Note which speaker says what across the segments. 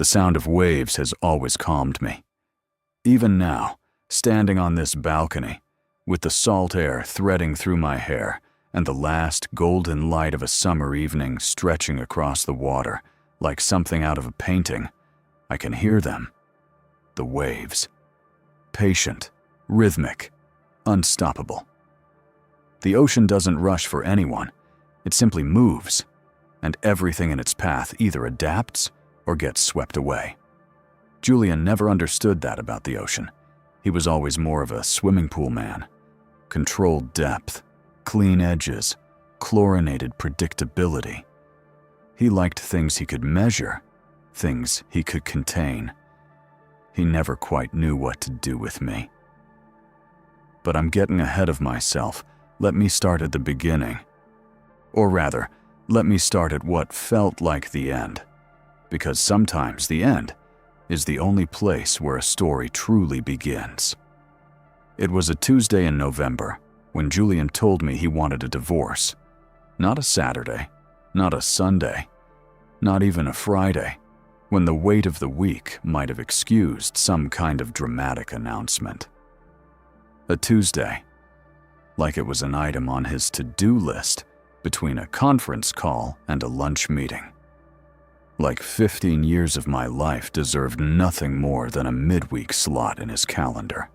Speaker 1: The sound of waves has always calmed me. Even now, standing on this balcony, with the salt air threading through my hair and the last golden light of a summer evening stretching across the water like something out of a painting, I can hear them. The waves. Patient, rhythmic, unstoppable. The ocean doesn't rush for anyone. It simply moves, and everything in its path either adapts or gets swept away. Julian never understood that about the ocean. He was always more of a swimming pool man. Controlled depth, clean edges, chlorinated predictability. He liked things he could measure, things he could contain. He never quite knew what to do with me. But I'm getting ahead of myself. Let me start at the beginning. Or rather, let me start at what felt like the end. Because sometimes the end is the only place where a story truly begins. It was a Tuesday in November when Julian told me he wanted a divorce. Not a Saturday, not a Sunday, not even a Friday, when the weight of the week might have excused some kind of dramatic announcement. A Tuesday, like it was an item on his to-do list between a conference call and a lunch meeting. Like 15 years of my life deserved nothing more than a midweek slot in his calendar.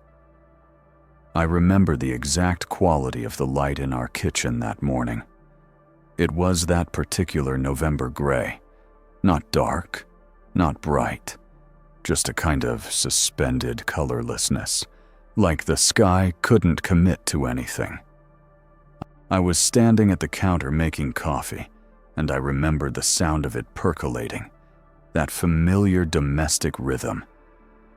Speaker 1: I remember the exact quality of the light in our kitchen that morning. It was that particular November gray, not dark, not bright, just a kind of suspended colorlessness, like the sky couldn't commit to anything. I was standing at the counter making coffee, and I remembered the sound of it percolating, that familiar domestic rhythm.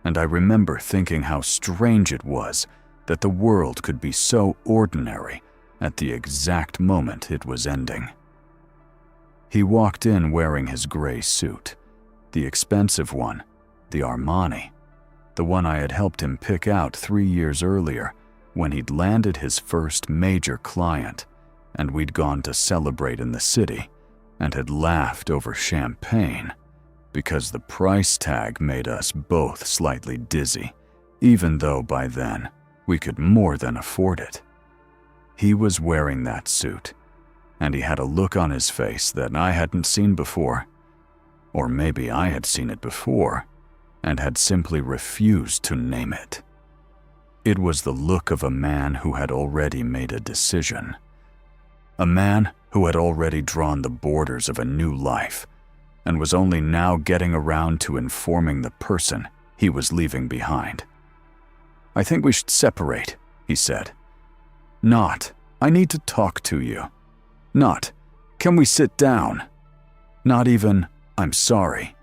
Speaker 1: And I remember thinking how strange it was that the world could be so ordinary at the exact moment it was ending. He walked in wearing his gray suit, the expensive one, the Armani, the one I had helped him pick out 3 years earlier when he'd landed his first major client, and we'd gone to celebrate in the city and had laughed over champagne because the price tag made us both slightly dizzy, even though by then we could more than afford it. He was wearing that suit, and he had a look on his face that I hadn't seen before. Or maybe I had seen it before and had simply refused to name it. It was the look of a man who had already made a decision. A man who had already drawn the borders of a new life and was only now getting around to informing the person he was leaving behind. "I think we should separate," he said. Not, "I need to talk to you." Not, "Can we sit down?" Not even, "I'm sorry."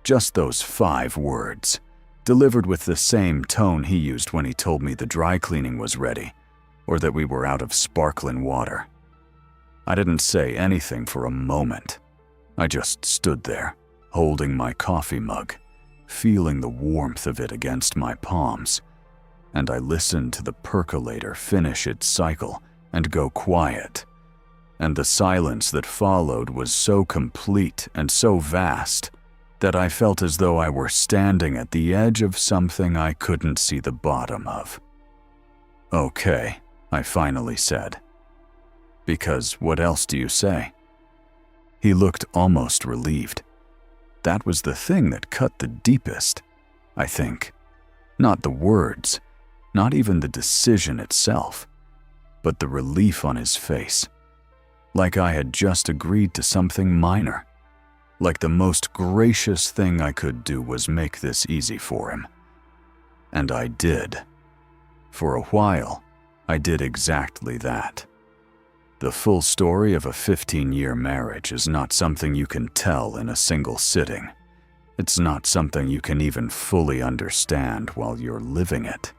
Speaker 1: Just those 5 words, delivered with the same tone he used when he told me the dry cleaning was ready, or that we were out of sparkling water. I didn't say anything for a moment. I just stood there, holding my coffee mug, feeling the warmth of it against my palms, and I listened to the percolator finish its cycle and go quiet. And the silence that followed was so complete and so vast that I felt as though I were standing at the edge of something I couldn't see the bottom of. "Okay," I finally said. "Because what else do you say?" He looked almost relieved. That was the thing that cut the deepest, I think. Not the words, not even the decision itself, but the relief on his face. Like I had just agreed to something minor. Like the most gracious thing I could do was make this easy for him. And I did. For a while, I did exactly that. The full story of a 15-year marriage is not something you can tell in a single sitting. It's not something you can even fully understand while you're living it.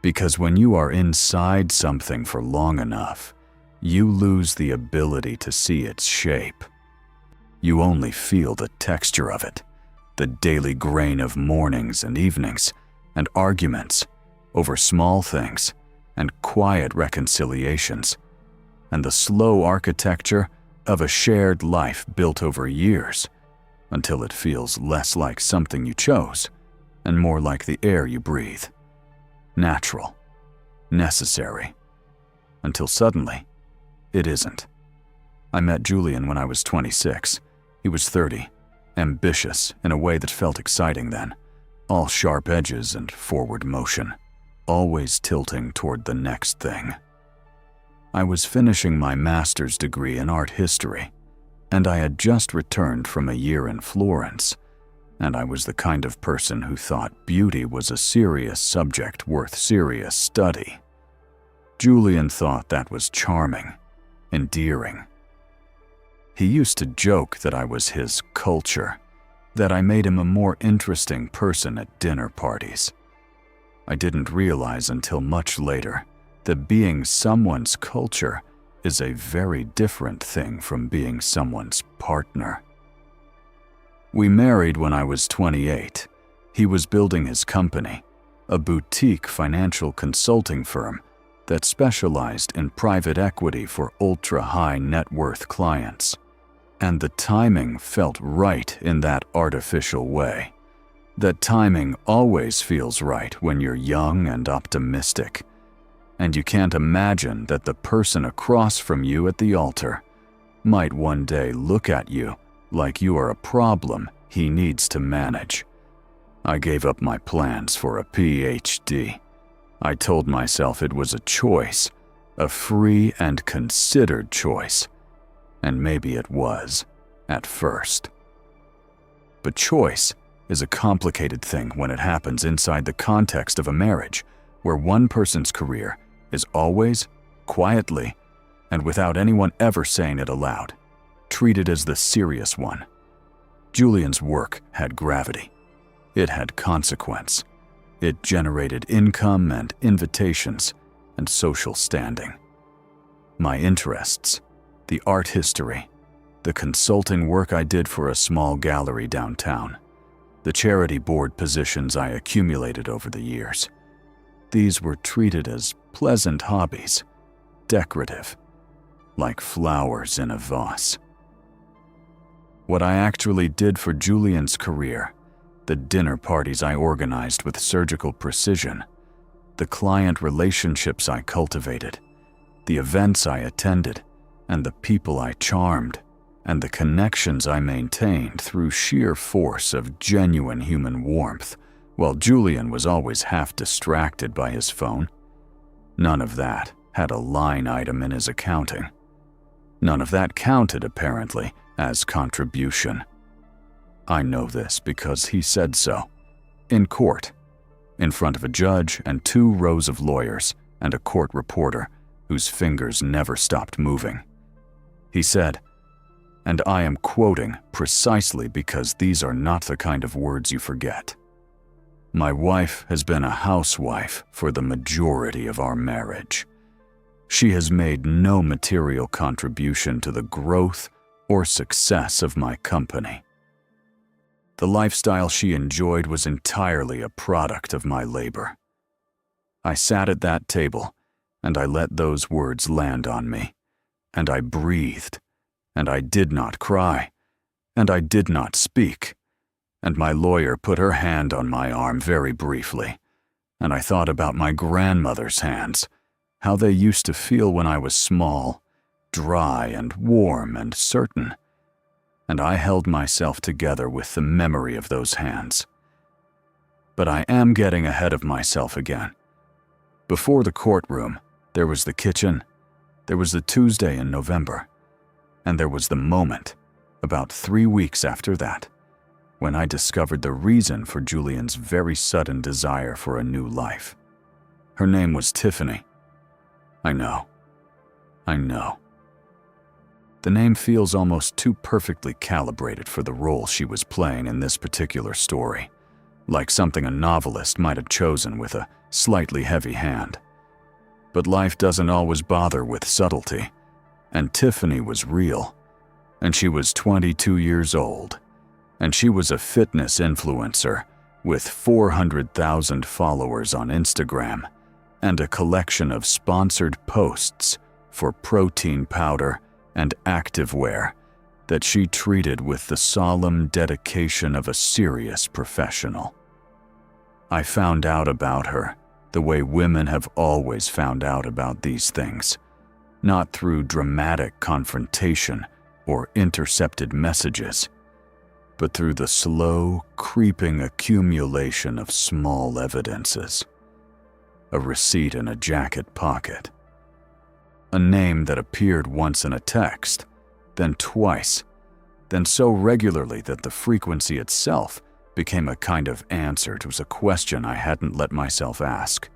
Speaker 1: Because when you are inside something for long enough, you lose the ability to see its shape. You only feel the texture of it, the daily grain of mornings and evenings, and arguments over small things, and quiet reconciliations, and the slow architecture of a shared life built over years, until it feels less like something you chose and more like the air you breathe. Natural, necessary, until suddenly, it isn't. I met Julian when I was 26. He was 30, ambitious in a way that felt exciting then, all sharp edges and forward motion, always tilting toward the next thing. I was finishing my master's degree in art history, and I had just returned from a year in Florence, and I was the kind of person who thought beauty was a serious subject worth serious study. Julian thought that was charming, endearing. He used to joke that I was his culture, that I made him a more interesting person at dinner parties. I didn't realize until much later that being someone's culture is a very different thing from being someone's partner. We married when I was 28. He was building his company, a boutique financial consulting firm that specialized in private equity for ultra-high net worth clients. And the timing felt right in that artificial way. That timing always feels right when you're young and optimistic, and you can't imagine that the person across from you at the altar might one day look at you like you are a problem he needs to manage. I gave up my plans for a PhD. I told myself it was a choice, a free and considered choice, and maybe it was, at first. But choice is a complicated thing when it happens inside the context of a marriage, where one person's career is always, quietly, and without anyone ever saying it aloud, treated as the serious one. Julian's work had gravity. It had consequence. It generated income and invitations and social standing. My interests, the art history, the consulting work I did for a small gallery downtown, the charity board positions I accumulated over the years. These were treated as pleasant hobbies, decorative, like flowers in a vase. What I actually did for Julian's career, the dinner parties I organized with surgical precision, the client relationships I cultivated, the events I attended, and the people I charmed, and the connections I maintained through sheer force of genuine human warmth, while Julian was always half distracted by his phone. None of that had a line item in his accounting. None of that counted, apparently, as contribution. I know this because he said so. In court, in front of a judge and 2 rows of lawyers and a court reporter whose fingers never stopped moving. He said, and I am quoting precisely because these are not the kind of words you forget, "My wife has been a housewife for the majority of our marriage. She has made no material contribution to the growth or success of my company. The lifestyle she enjoyed was entirely a product of my labor." I sat at that table, and I let those words land on me, and I breathed, and I did not cry, and I did not speak, and my lawyer put her hand on my arm very briefly, and I thought about my grandmother's hands, how they used to feel when I was small, dry and warm and certain, and I held myself together with the memory of those hands. But I am getting ahead of myself again. Before the courtroom, there was the kitchen, there was the Tuesday in November, and there was the moment, about 3 weeks after that, when I discovered the reason for Julian's very sudden desire for a new life. Her name was Tiffany. I know. The name feels almost too perfectly calibrated for the role she was playing in this particular story, like something a novelist might have chosen with a slightly heavy hand. But life doesn't always bother with subtlety, and Tiffany was real, and she was 22 years old, and she was a fitness influencer with 400,000 followers on Instagram and a collection of sponsored posts for protein powder and activewear that she treated with the solemn dedication of a serious professional. I found out about her the way women have always found out about these things, not through dramatic confrontation or intercepted messages, but through the slow, creeping accumulation of small evidences. A receipt in a jacket pocket. A name that appeared once in a text, then twice, then so regularly that the frequency itself became a kind of answer to a question I hadn't let myself ask.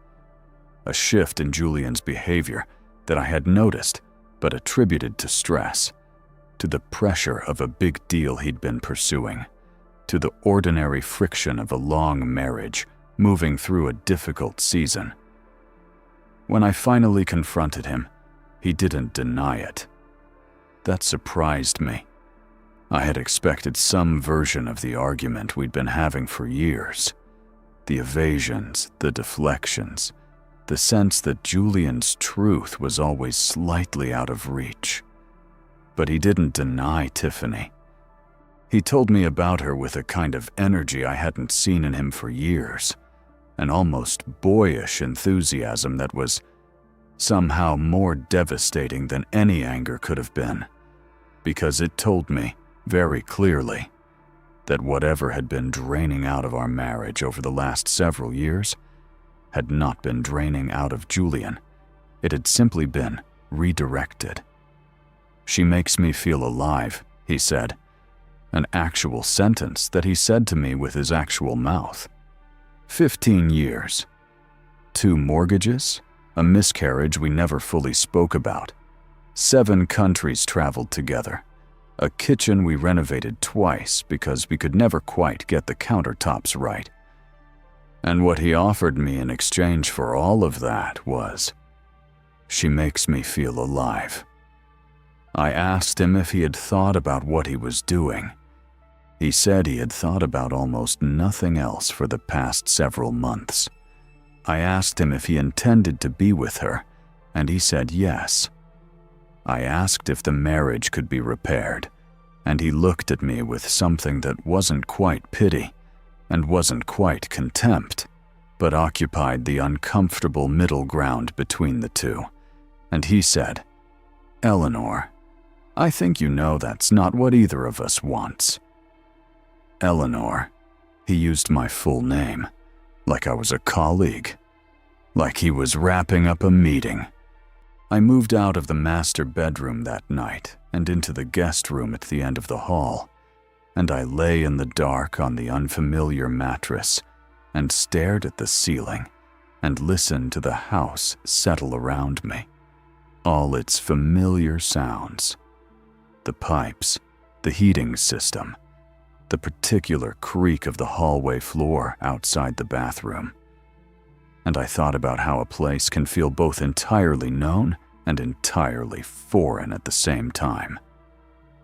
Speaker 1: A shift in Julian's behavior that I had noticed but attributed to stress, to the pressure of a big deal he'd been pursuing, to the ordinary friction of a long marriage moving through a difficult season. When I finally confronted him, he didn't deny it. That surprised me. I had expected some version of the argument we'd been having for years. The evasions, the deflections, the sense that Julian's truth was always slightly out of reach. But he didn't deny Tiffany. He told me about her with a kind of energy I hadn't seen in him for years, an almost boyish enthusiasm that was somehow more devastating than any anger could have been, because it told me very clearly that whatever had been draining out of our marriage over the last several years had not been draining out of Julian. It had simply been redirected. "She makes me feel alive," he said, an actual sentence that he said to me with his actual mouth. 15 years. 2 mortgages, a miscarriage we never fully spoke about, 7 countries traveled together, a kitchen we renovated twice because we could never quite get the countertops right. And what he offered me in exchange for all of that was, "She makes me feel alive." I asked him if he had thought about what he was doing. He said he had thought about almost nothing else for the past several months. I asked him if he intended to be with her, and he said yes. I asked if the marriage could be repaired, and he looked at me with something that wasn't quite pity and wasn't quite contempt, but occupied the uncomfortable middle ground between the two. And he said, "Eleanor, I think you know that's not what either of us wants." Eleanor. He used my full name, like I was a colleague, like he was wrapping up a meeting. I moved out of the master bedroom that night and into the guest room at the end of the hall, and I lay in the dark on the unfamiliar mattress and stared at the ceiling and listened to the house settle around me, all its familiar sounds. The pipes, the heating system, the particular creak of the hallway floor outside the bathroom. And I thought about how a place can feel both entirely known and entirely foreign at the same time.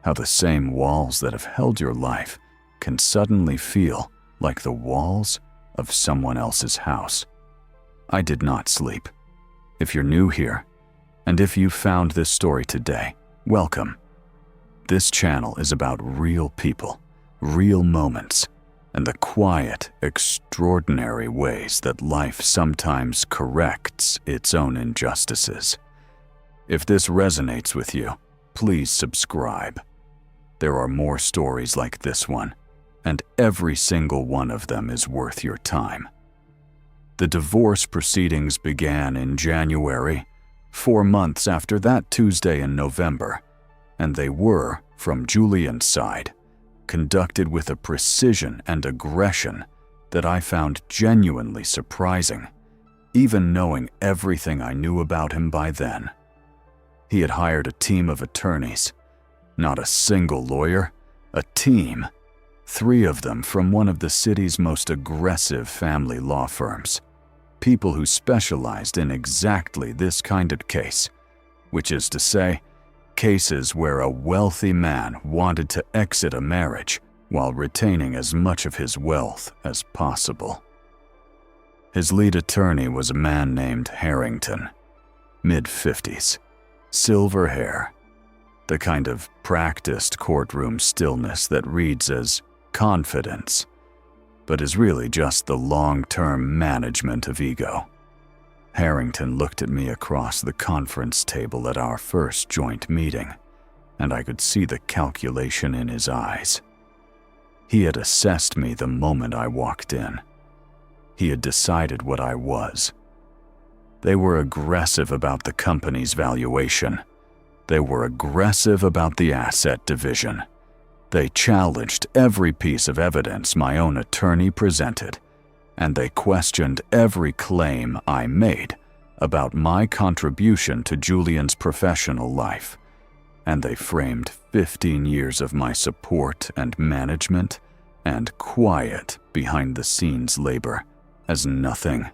Speaker 1: How the same walls that have held your life can suddenly feel like the walls of someone else's house. I did not sleep. If you're new here, and if you found this story today, welcome. This channel is about real people, real moments, and the quiet, extraordinary ways that life sometimes corrects its own injustices. If this resonates with you, please subscribe. There are more stories like this one, and every single one of them is worth your time. The divorce proceedings began in January, 4 months after that Tuesday in November, and they were, from Julian's side, conducted with a precision and aggression that I found genuinely surprising, even knowing everything I knew about him by then. He had hired a team of attorneys, not a single lawyer, a team, 3 of them from one of the city's most aggressive family law firms, people who specialized in exactly this kind of case, which is to say, cases where a wealthy man wanted to exit a marriage while retaining as much of his wealth as possible. His lead attorney was a man named Harrington, mid-50s, silver hair, the kind of practiced courtroom stillness that reads as confidence, but is really just the long-term management of ego. Harrington looked at me across the conference table at our first joint meeting, and I could see the calculation in his eyes. He had assessed me the moment I walked in. He had decided what I was. They were aggressive about the company's valuation. They were aggressive about the asset division. They challenged every piece of evidence my own attorney presented, and they questioned every claim I made about my contribution to Julian's professional life. And they framed 15 years of my support and management and quiet behind-the-scenes labor as nothing,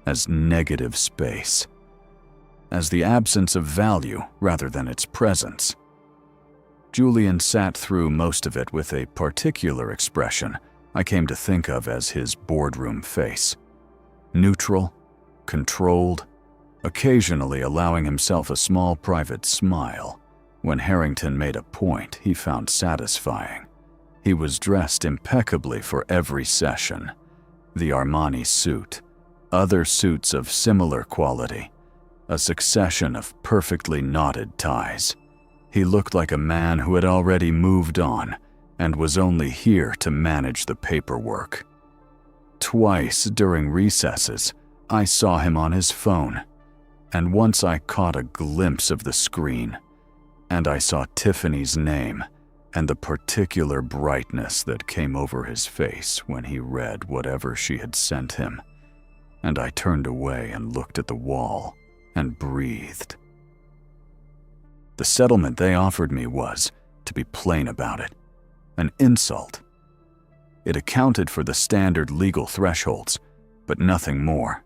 Speaker 1: as negative space, as the absence of value rather than its presence. Julian sat through most of it with a particular expression I came to think of as his boardroom face. Neutral, controlled, occasionally allowing himself a small private smile when Harrington made a point he found satisfying. He was dressed impeccably for every session. The Armani suit, other suits of similar quality, a succession of perfectly knotted ties. He looked like a man who had already moved on and was only here to manage the paperwork. Twice during recesses, I saw him on his phone, and once I caught a glimpse of the screen, and I saw Tiffany's name and the particular brightness that came over his face when he read whatever she had sent him, and I turned away and looked at the wall and breathed. The settlement they offered me was, to be plain about it, an insult. It accounted for the standard legal thresholds, but nothing more.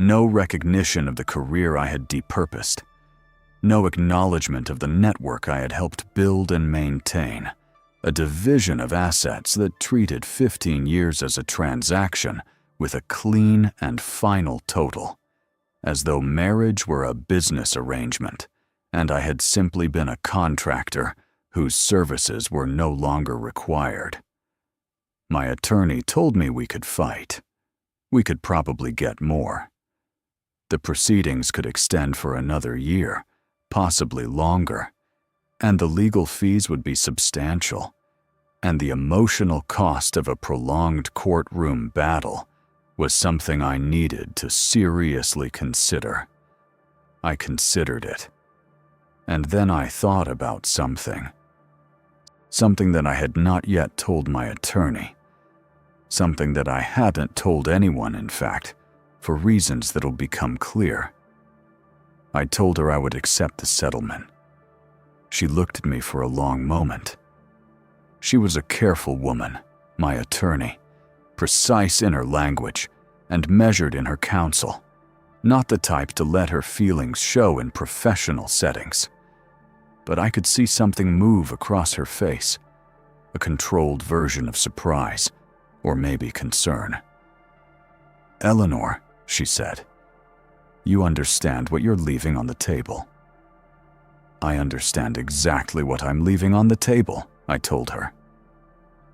Speaker 1: No recognition of the career I had depurposed. No acknowledgement of the network I had helped build and maintain. A division of assets that treated 15 years as a transaction with a clean and final total, as though marriage were a business arrangement, and I had simply been a contractor whose services were no longer required. My attorney told me we could fight. We could probably get more. The proceedings could extend for another year, possibly longer, and the legal fees would be substantial, and the emotional cost of a prolonged courtroom battle was something I needed to seriously consider. I considered it, and then I thought about something that I had not yet told my attorney, something that I hadn't told anyone, in fact, for reasons that'll become clear. I told her I would accept the settlement. She looked at me for a long moment. She was a careful woman, my attorney, precise in her language and measured in her counsel, not the type to let her feelings show in professional settings. But I could see something move across her face, a controlled version of surprise, or maybe concern. "Eleanor," she said, "you understand what you're leaving on the table." "I understand exactly what I'm leaving on the table," I told her.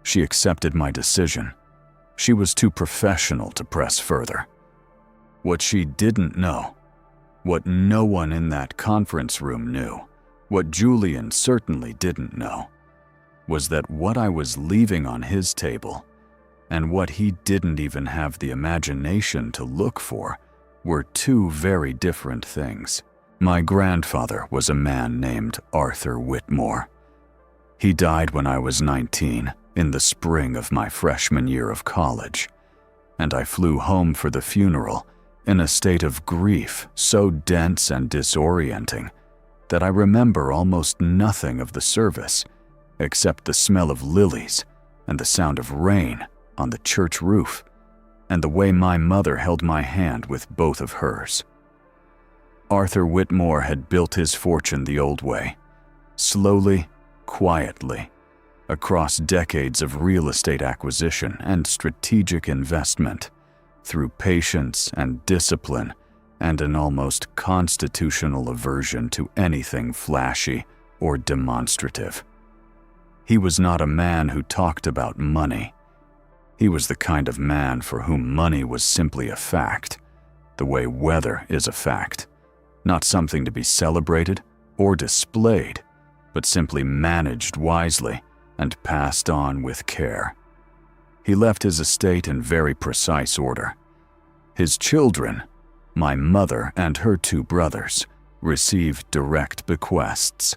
Speaker 1: She accepted my decision. She was too professional to press further. What she didn't know, what no one in that conference room knew, what Julian certainly didn't know, was that what I was leaving on his table, and what he didn't even have the imagination to look for, were two very different things. My grandfather was a man named Arthur Whitmore. He died when I was 19, in the spring of my freshman year of college, and I flew home for the funeral in a state of grief so dense and disorienting that I remember almost nothing of the service except the smell of lilies and the sound of rain on the church roof, and the way my mother held my hand with both of hers. Arthur Whitmore had built his fortune the old way, slowly, quietly, across decades of real estate acquisition and strategic investment, through patience and discipline and an almost constitutional aversion to anything flashy or demonstrative. He was not a man who talked about money. He was the kind of man for whom money was simply a fact, the way weather is a fact, not something to be celebrated or displayed, but simply managed wisely and passed on with care. He left his estate in very precise order. His children, my mother and her 2 brothers, received direct bequests.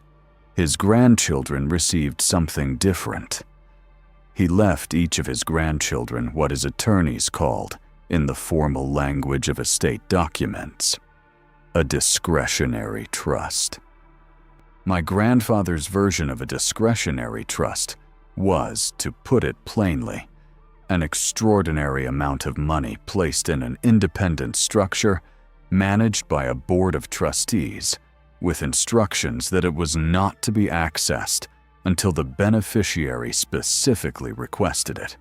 Speaker 1: His grandchildren received something different. He left each of his grandchildren what his attorneys called, in the formal language of estate documents, a discretionary trust. My grandfather's version of a discretionary trust was, to put it plainly, an extraordinary amount of money placed in an independent structure managed by a board of trustees with instructions that it was not to be accessed until the beneficiary specifically requested it,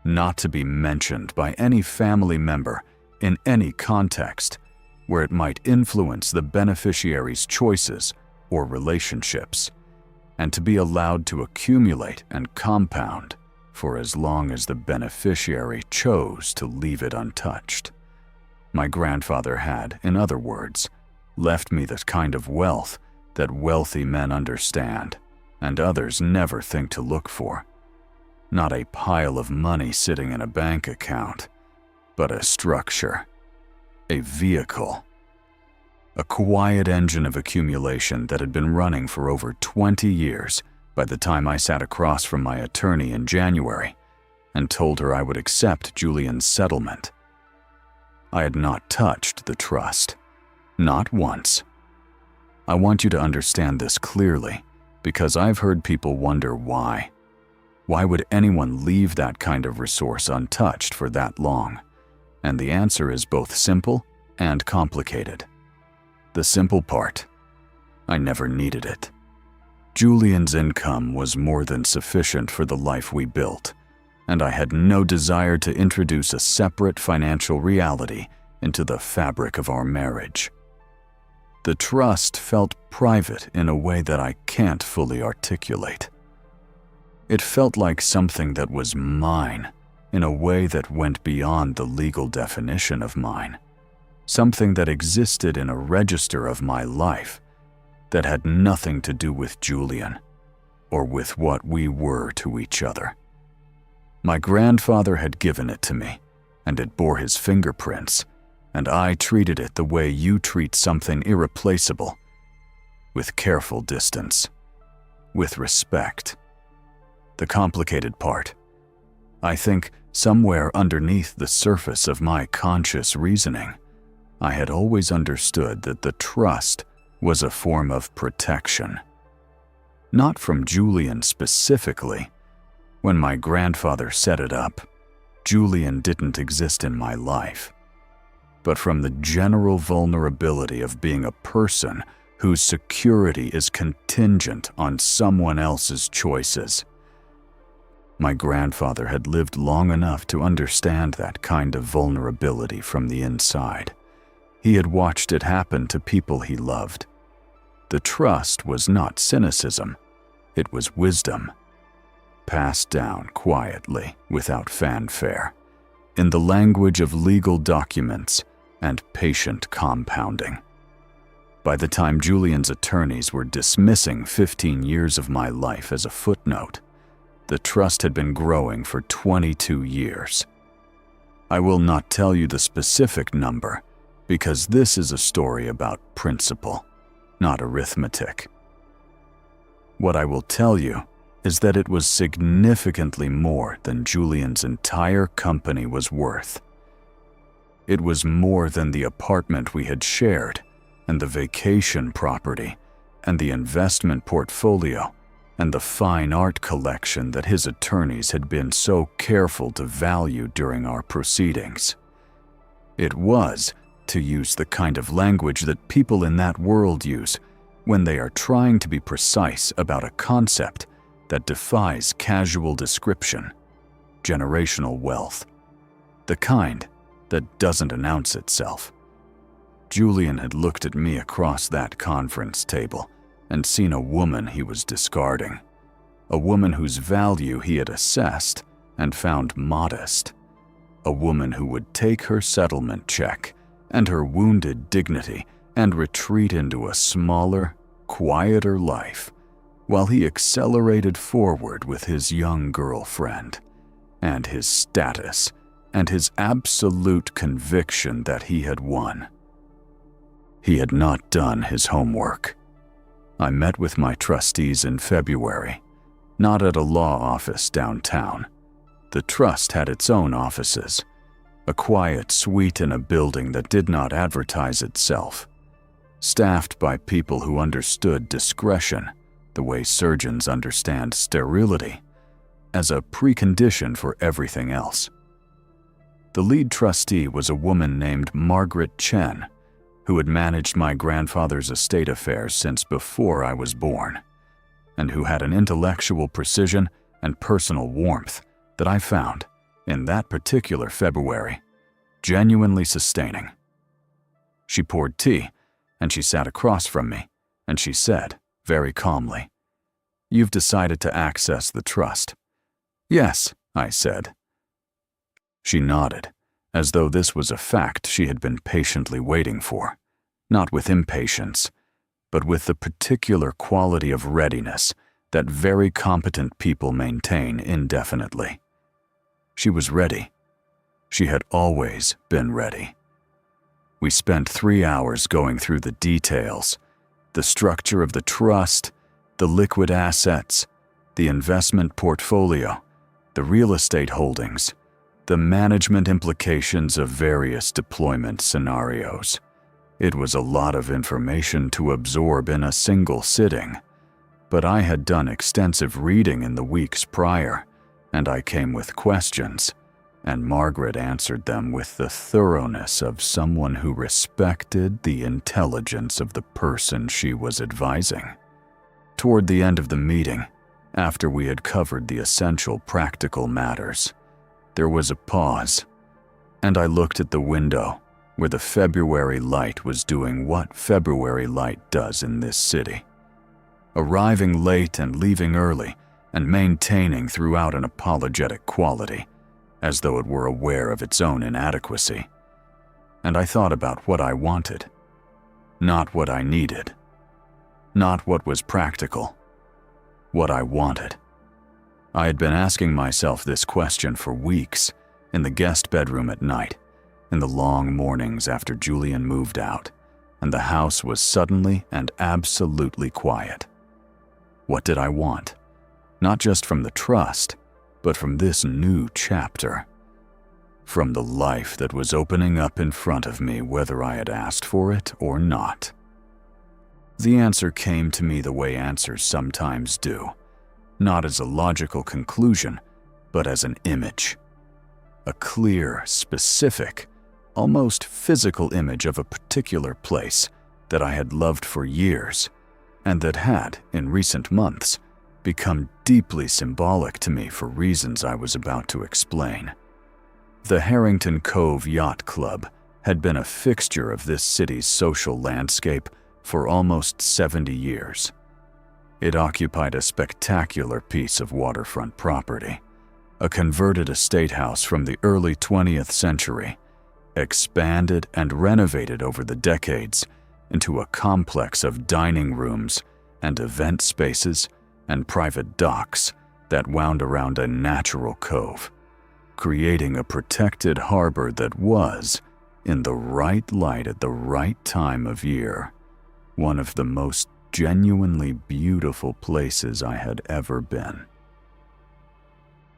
Speaker 1: not to be mentioned by any family member in any context where it might influence the beneficiary's choices or relationships, and to be allowed to accumulate and compound for as long as the beneficiary chose to leave it untouched. My grandfather had, in other words, left me the kind of wealth that wealthy men understand and others never think to look for. Not a pile of money sitting in a bank account, but a structure, a vehicle, a quiet engine of accumulation that had been running for over 20 years by the time I sat across from my attorney in January and told her I would accept Julian's settlement. I had not touched the trust, not once. I want you to understand this clearly, because I've heard people wonder why. Why would anyone leave that kind of resource untouched for that long? And the answer is both simple and complicated. The simple part: I never needed it. Julian's income was more than sufficient for the life we built, and I had no desire to introduce a separate financial reality into the fabric of our marriage. The trust felt private in a way that I can't fully articulate. It felt like something that was mine in a way that went beyond the legal definition of mine, something that existed in a register of my life that had nothing to do with Julian or with what we were to each other. My grandfather had given it to me, and it bore his fingerprints, and I treated it the way you treat something irreplaceable, with careful distance, with respect. The complicated part: I think somewhere underneath the surface of my conscious reasoning, I had always understood that the trust was a form of protection. Not from Julian specifically. When my grandfather set it up, Julian didn't exist in my life, but from the general vulnerability of being a person whose security is contingent on someone else's choices. My grandfather had lived long enough to understand that kind of vulnerability from the inside. He had watched it happen to people he loved. The trust was not cynicism, it was wisdom, passed down quietly, without fanfare, in the language of legal documents and patient compounding. By the time Julian's attorneys were dismissing 15 years of my life as a footnote, the trust had been growing for 22 years. I will not tell you the specific number, because this is a story about principle, not arithmetic. What I will tell you is that it was significantly more than Julian's entire company was worth. It was more than the apartment we had shared, and the vacation property, and the investment portfolio, and the fine art collection that his attorneys had been so careful to value during our proceedings. It was, to use the kind of language that people in that world use when they are trying to be precise about a concept that defies casual description, generational wealth, the kind that doesn't announce itself. Julian had looked at me across that conference table and seen a woman he was discarding. A woman whose value he had assessed and found modest. A woman who would take her settlement check and her wounded dignity and retreat into a smaller, quieter life, while he accelerated forward with his young girlfriend, and his status, and his absolute conviction that he had won. He had not done his homework. I met with my trustees in February, not at a law office downtown. The trust had its own offices, a quiet suite in a building that did not advertise itself, staffed by people who understood discretion, the way surgeons understand sterility, as a precondition for everything else. The lead trustee was a woman named Margaret Chen, who had managed my grandfather's estate affairs since before I was born, and who had an intellectual precision and personal warmth that I found, in that particular February, genuinely sustaining. She poured tea, and she sat across from me, and she said, very calmly, "You've decided to access the trust." "Yes," I said. She nodded, as though this was a fact she had been patiently waiting for, not with impatience, but with the particular quality of readiness that very competent people maintain indefinitely. She was ready. She had always been ready. We spent 3 hours going through the details, the structure of the trust, the liquid assets, the investment portfolio, the real estate holdings, the management implications of various deployment scenarios. It was a lot of information to absorb in a single sitting, but I had done extensive reading in the weeks prior, and I came with questions, and Margaret answered them with the thoroughness of someone who respected the intelligence of the person she was advising. Toward the end of the meeting, after we had covered the essential practical matters, there was a pause, and I looked at the window where the February light was doing what February light does in this city, arriving late and leaving early and maintaining throughout an apologetic quality, as though it were aware of its own inadequacy. And I thought about what I wanted, not what I needed, not what was practical, what I wanted. I had been asking myself this question for weeks, in the guest bedroom at night, in the long mornings after Julian moved out, and the house was suddenly and absolutely quiet. What did I want? Not just from the trust, but from this new chapter. From the life that was opening up in front of me whether I had asked for it or not. The answer came to me the way answers sometimes do, not as a logical conclusion, but as an image. A clear, specific, almost physical image of a particular place that I had loved for years, and that had, in recent months, become deeply symbolic to me for reasons I was about to explain. The Harrington Cove Yacht Club had been a fixture of this city's social landscape for almost 70 years. It occupied a spectacular piece of waterfront property, a converted estate house from the early 20th century, expanded and renovated over the decades into a complex of dining rooms and event spaces and private docks that wound around a natural cove, creating a protected harbor that was, in the right light at the right time of year, one of the most genuinely beautiful places I had ever been.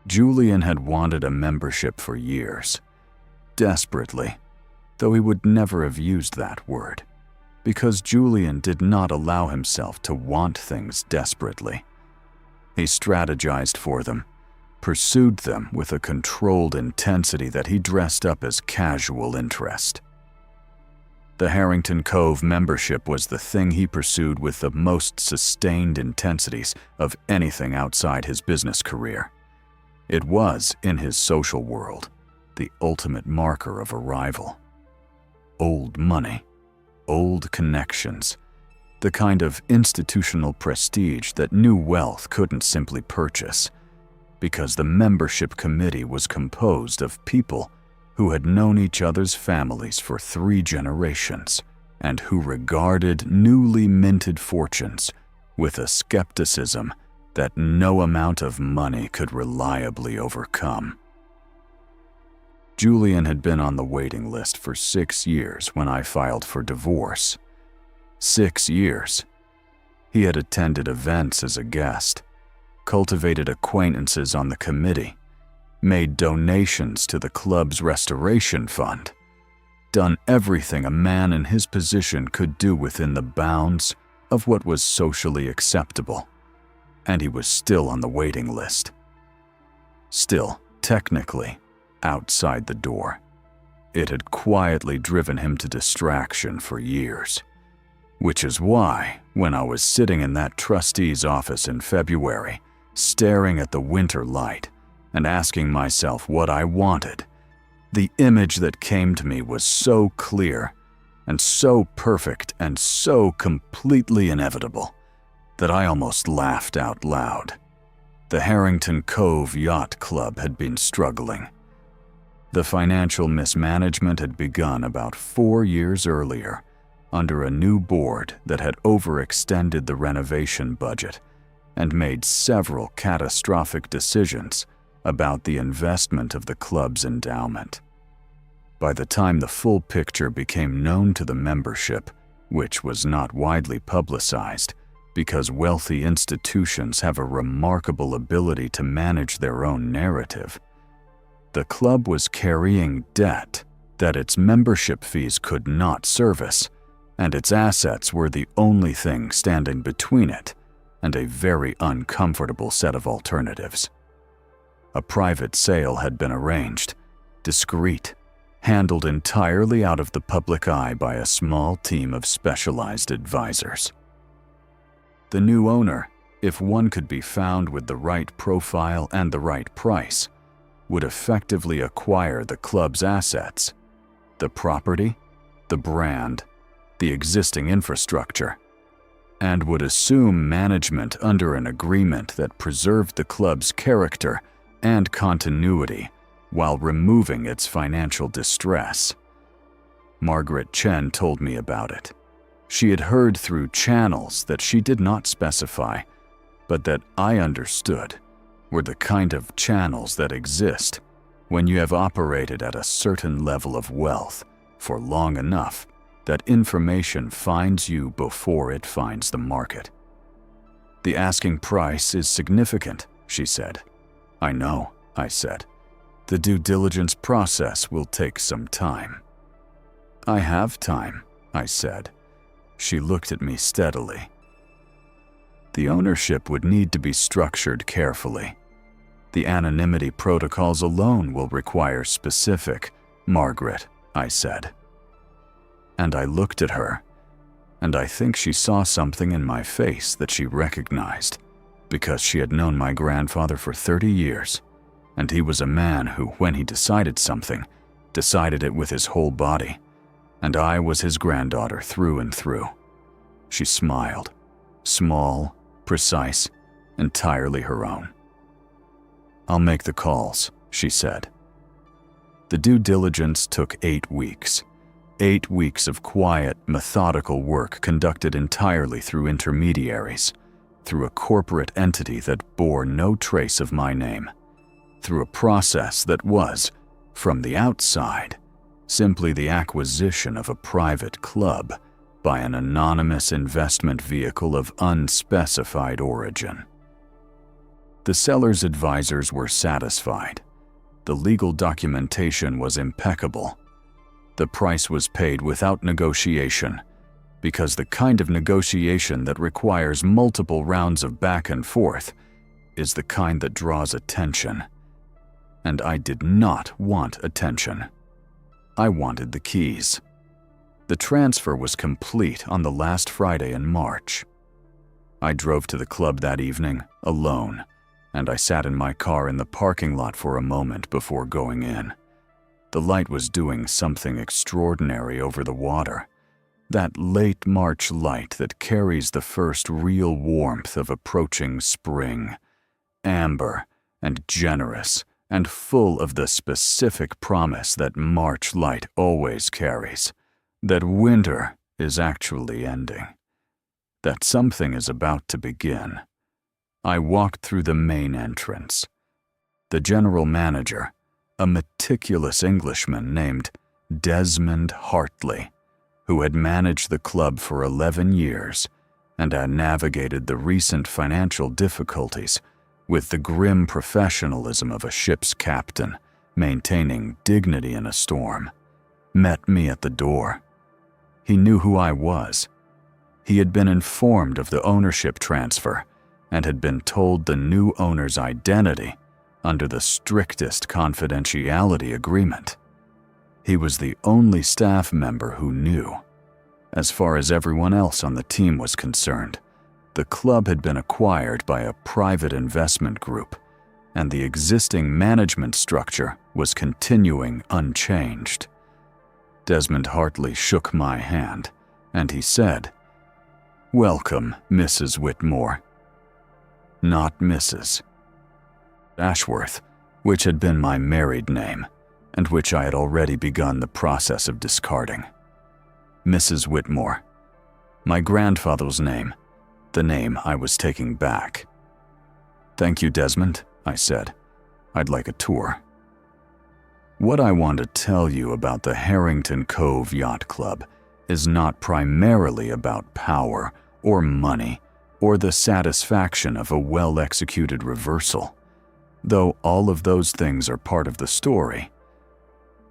Speaker 1: Julian had wanted a membership for years, desperately, though he would never have used that word, because Julian did not allow himself to want things desperately. He strategized for them, pursued them with a controlled intensity that he dressed up as casual interest. The Harrington Cove membership was the thing he pursued with the most sustained intensities of anything outside his business career. It was, in his social world, the ultimate marker of arrival. Old money, old connections, the kind of institutional prestige that new wealth couldn't simply purchase, because the membership committee was composed of people who had known each other's families for 3 generations and who regarded newly minted fortunes with a skepticism that no amount of money could reliably overcome. Julian had been on the waiting list for 6 years when I filed for divorce. 6 years. He had attended events as a guest, cultivated acquaintances on the committee, made donations to the club's restoration fund, done everything a man in his position could do within the bounds of what was socially acceptable, and he was still on the waiting list. Still, technically, outside the door. It had quietly driven him to distraction for years, which is why, when I was sitting in that trustee's office in February, staring at the winter light and asking myself what I wanted, the image that came to me was so clear and so perfect and so completely inevitable that I almost laughed out loud. The Harrington Cove Yacht Club had been struggling. The financial mismanagement had begun about 4 years earlier under a new board that had overextended the renovation budget and made several catastrophic decisions about the investment of the club's endowment. By the time the full picture became known to the membership, which was not widely publicized because wealthy institutions have a remarkable ability to manage their own narrative, the club was carrying debt that its membership fees could not service, and its assets were the only thing standing between it and a very uncomfortable set of alternatives. A private sale had been arranged, discreet, handled entirely out of the public eye by a small team of specialized advisors. The new owner, if one could be found with the right profile and the right price, would effectively acquire the club's assets, the property, the brand, the existing infrastructure, and would assume management under an agreement that preserved the club's character and continuity while removing its financial distress. Margaret Chen told me about it. She had heard through channels that she did not specify, but that I understood were the kind of channels that exist when you have operated at a certain level of wealth for long enough that information finds you before it finds the market. "The asking price is significant," she said. "I know," I said. "The due diligence process will take some time." "I have time," I said. She looked at me steadily. "The ownership would need to be structured carefully. The anonymity protocols alone will require specific, Margaret," I said. And I looked at her, and I think she saw something in my face that she recognized, because she had known my grandfather for 30 years, and he was a man who, when he decided something, decided it with his whole body, and I was his granddaughter through and through. She smiled, small, precise, entirely her own. "I'll make the calls," she said. The due diligence took 8 weeks. 8 weeks of quiet, methodical work conducted entirely through intermediaries, through a corporate entity that bore no trace of my name, through a process that was, from the outside, simply the acquisition of a private club by an anonymous investment vehicle of unspecified origin. The seller's advisors were satisfied. The legal documentation was impeccable. The price was paid without negotiation, because the kind of negotiation that requires multiple rounds of back and forth is the kind that draws attention. And I did not want attention. I wanted the keys. The transfer was complete on the last Friday in March. I drove to the club that evening, alone, and I sat in my car in the parking lot for a moment before going in. The light was doing something extraordinary over the water. That late March light that carries the first real warmth of approaching spring, amber and generous and full of the specific promise that March light always carries, that winter is actually ending, that something is about to begin. I walked through the main entrance. The general manager, a meticulous Englishman named Desmond Hartley, who had managed the club for 11 years and had navigated the recent financial difficulties with the grim professionalism of a ship's captain maintaining dignity in a storm, met me at the door. He knew who I was. He had been informed of the ownership transfer and had been told the new owner's identity under the strictest confidentiality agreement. He was the only staff member who knew. As far as everyone else on the team was concerned, the club had been acquired by a private investment group, and the existing management structure was continuing unchanged. Desmond Hartley shook my hand, and he said, "Welcome, Mrs. Whitmore." Not Mrs. Ashworth, which had been my married name, and which I had already begun the process of discarding. Mrs. Whitmore, my grandfather's name, the name I was taking back. "Thank you, Desmond," I said. "I'd like a tour." What I want to tell you about the Harrington Cove Yacht Club is not primarily about power or money or the satisfaction of a well-executed reversal, though all of those things are part of the story.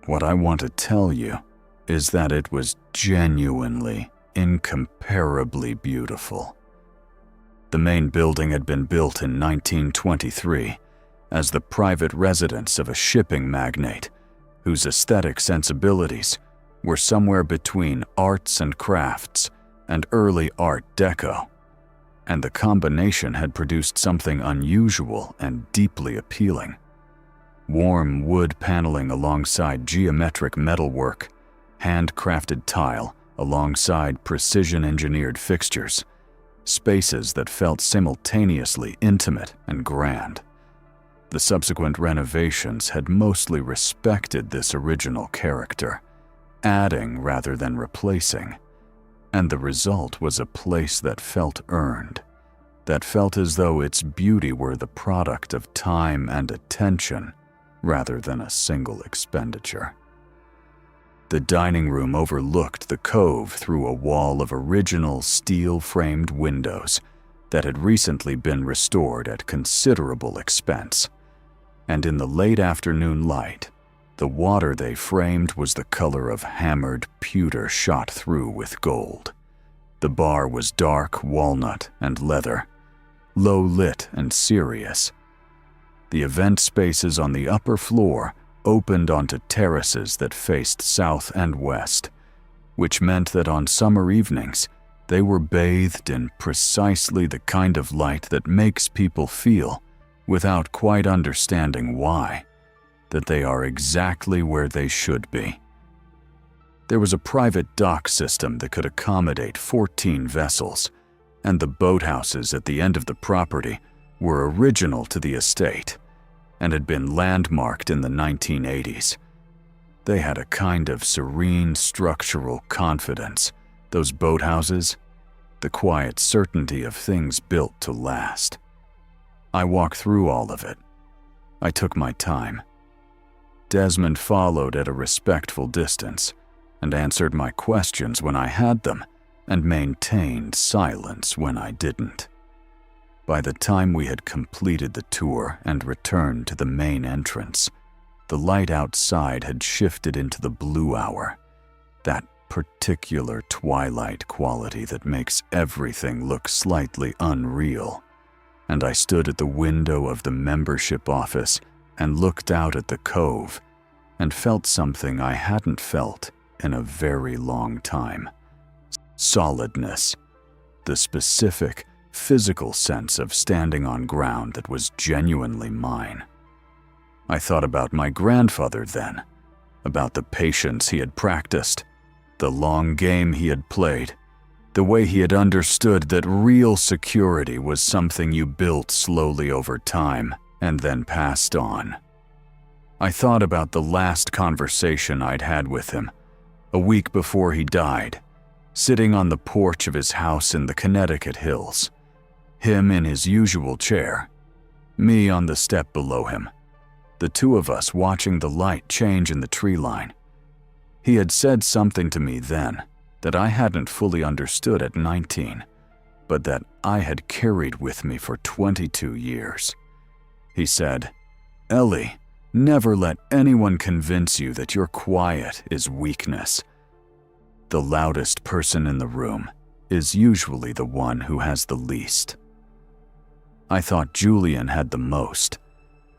Speaker 1: What I want to tell you is that it was genuinely, incomparably beautiful. The main building had been built in 1923 as the private residence of a shipping magnate whose aesthetic sensibilities were somewhere between arts and crafts and early Art Deco, and the combination had produced something unusual and deeply appealing. Warm wood paneling alongside geometric metalwork, handcrafted tile alongside precision-engineered fixtures, spaces that felt simultaneously intimate and grand. The subsequent renovations had mostly respected this original character, adding rather than replacing, and the result was a place that felt earned, that felt as though its beauty were the product of time and attention rather than a single expenditure. The dining room overlooked the cove through a wall of original steel-framed windows that had recently been restored at considerable expense, and in the late afternoon light, the water they framed was the color of hammered pewter shot through with gold. The bar was dark walnut and leather, low-lit and serious. The event spaces on the upper floor opened onto terraces that faced south and west, which meant that on summer evenings, they were bathed in precisely the kind of light that makes people feel, without quite understanding why, that they are exactly where they should be. There was a private dock system that could accommodate 14 vessels, and the boathouses at the end of the property were original to the estate and had been landmarked in the 1980s. They had a kind of serene structural confidence, those boathouses, the quiet certainty of things built to last. I walked through all of it. I took my time. Desmond followed at a respectful distance and answered my questions when I had them and maintained silence when I didn't. By the time we had completed the tour and returned to the main entrance, the light outside had shifted into the blue hour, that particular twilight quality that makes everything look slightly unreal, and I stood at the window of the membership office and looked out at the cove and felt something I hadn't felt in a very long time. Solidness, the specific, physical sense of standing on ground that was genuinely mine. I thought about my grandfather then, about the patience he had practiced, The long game he had played, the way he had understood that real security was something you built slowly over time and then passed on. I thought about the last conversation I'd had with him, a week before he died, sitting on the porch of his house in the Connecticut hills. Him in his usual chair, me on the step below him, the two of us watching the light change in the tree line. He had said something to me then that I hadn't fully understood at 19, but that I had carried with me for 22 years. He said, "Ellie, never let anyone convince you that your quiet is weakness. The loudest person in the room is usually the one who has the least." I thought Julian had the most.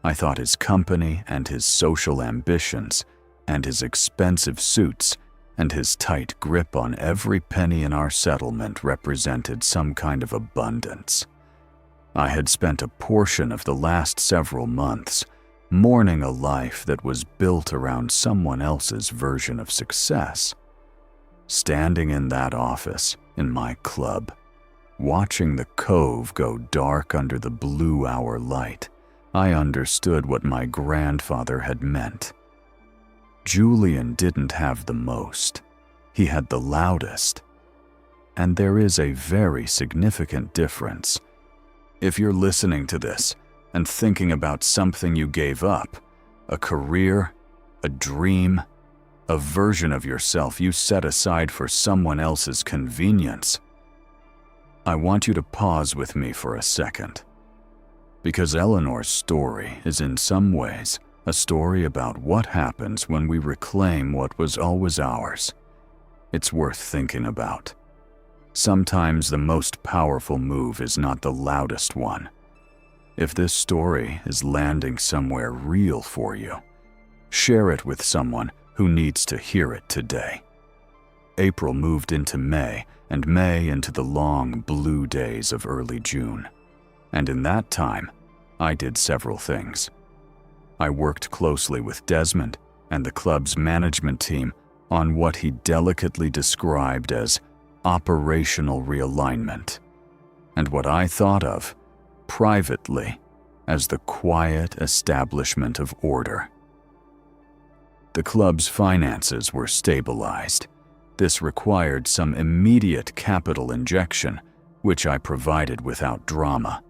Speaker 1: I thought his company and his social ambitions and his expensive suits and his tight grip on every penny in our settlement represented some kind of abundance. I had spent a portion of the last several months mourning a life that was built around someone else's version of success. Standing in that office, in my club, watching the Cove go dark under the blue hour light, I understood what my grandfather had meant. Julian didn't have the most. He had the loudest. And there is a very significant difference. If you're listening to this and thinking about something you gave up, a career, a dream, a version of yourself you set aside for someone else's convenience, I want you to pause with me for a second. Because Eleanor's story is in some ways a story about what happens when we reclaim what was always ours. It's worth thinking about. Sometimes the most powerful move is not the loudest one. If this story is landing somewhere real for you, share it with someone who needs to hear it today. April moved into May, and May into the long blue days of early June. And in that time, I did several things. I worked closely with Desmond and the club's management team on what he delicately described as operational realignment, and what I thought of, privately, as the quiet establishment of order. The club's finances were stabilized. This required some immediate capital injection, which I provided without drama.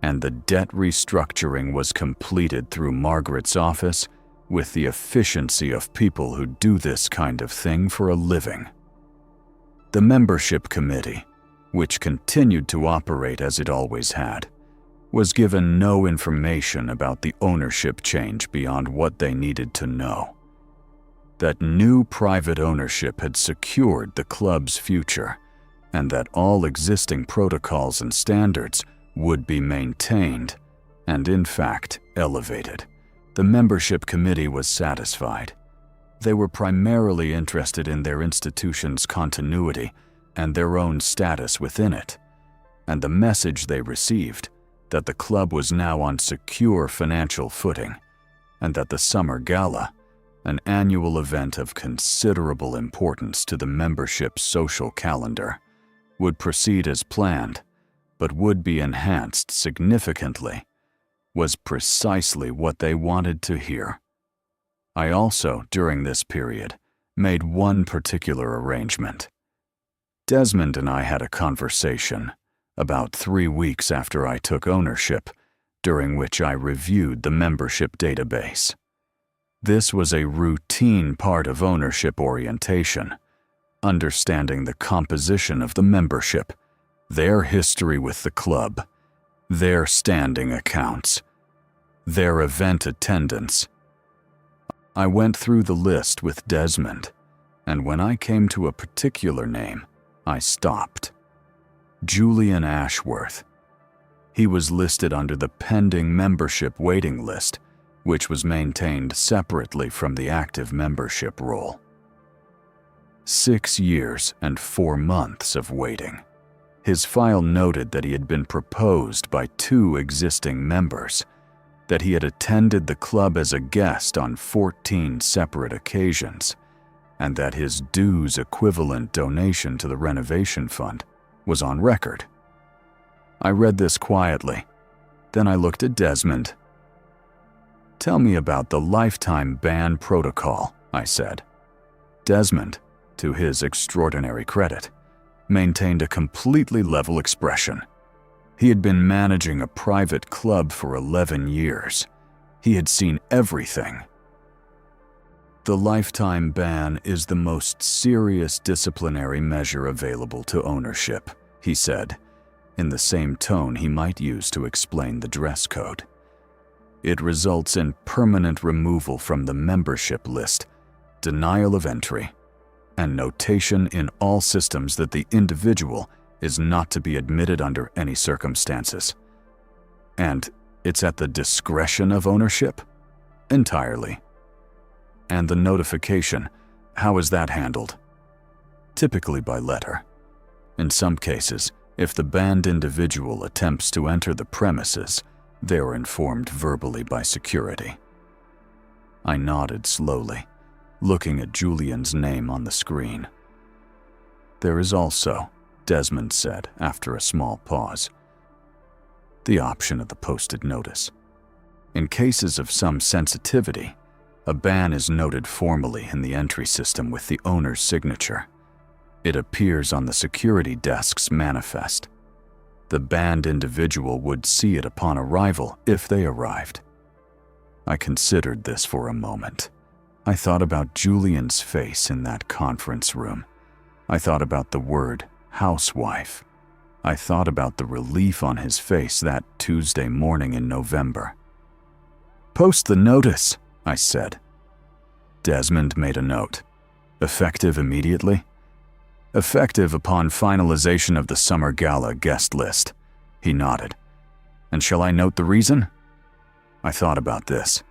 Speaker 1: And the debt restructuring was completed through Margaret's office with the efficiency of people who do this kind of thing for a living. The membership committee, which continued to operate as it always had, was given no information about the ownership change beyond what they needed to know. That new private ownership had secured the club's future, and that all existing protocols and standards would be maintained, and in fact elevated. The membership committee was satisfied. They were primarily interested in their institution's continuity and their own status within it, and the message they received, that the club was now on secure financial footing, and that the summer gala, an annual event of considerable importance to the membership's social calendar, would proceed as planned, but would be enhanced significantly, was precisely what they wanted to hear. I also, during this period, made one particular arrangement. Desmond and I had a conversation about 3 weeks after I took ownership, during which I reviewed the membership database. This was a routine part of ownership orientation, understanding the composition of the membership, their history with the club, their standing accounts, their event attendance. I went through the list with Desmond, and when I came to a particular name, I stopped. Julian Ashworth. He was listed under the pending membership waiting list, which was maintained separately from the active membership roll. 6 years and 4 months of waiting. His file noted that he had been proposed by 2 existing members, that he had attended the club as a guest on 14 separate occasions, and that his dues equivalent donation to the renovation fund was on record. I read this quietly. Then I looked at Desmond. "Tell me about the lifetime ban protocol," I said. Desmond, to his extraordinary credit, maintained a completely level expression. He had been managing a private club for 11 years. He had seen everything. "The lifetime ban is the most serious disciplinary measure available to ownership," he said, in the same tone he might use to explain the dress code. "It results in permanent removal from the membership list, denial of entry, and notation in all systems that the individual is not to be admitted under any circumstances. And it's at the discretion of ownership?" "Entirely." "And the notification, how is that handled?" "Typically by letter. In some cases, if the banned individual attempts to enter the premises, they are informed verbally by security." I nodded slowly, looking at Julian's name on the screen. "There is also," Desmond said after a small pause, "the option of the posted notice. In cases of some sensitivity, a ban is noted formally in the entry system with the owner's signature. It appears on the security desk's manifest. The banned individual would see it upon arrival if they arrived." I considered this for a moment. I thought about Julian's face in that conference room. I thought about the word housewife. I thought about the relief on his face that Tuesday morning in November. "Post the notice," I said. Desmond made a note. "Effective immediately?" "Effective upon finalization of the summer gala guest list." He nodded. "And shall I note the reason?" I thought about this.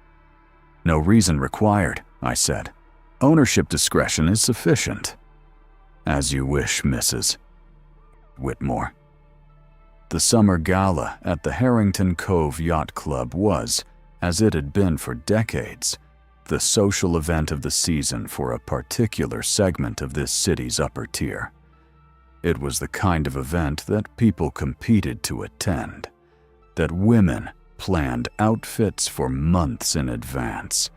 Speaker 1: "No reason required," I said. "Ownership discretion is sufficient." "As you wish, Mrs. Whitmore." The summer gala at the Harrington Cove Yacht Club was, as it had been for decades, the social event of the season for a particular segment of this city's upper tier. It was the kind of event that people competed to attend, that women planned outfits for months in advance,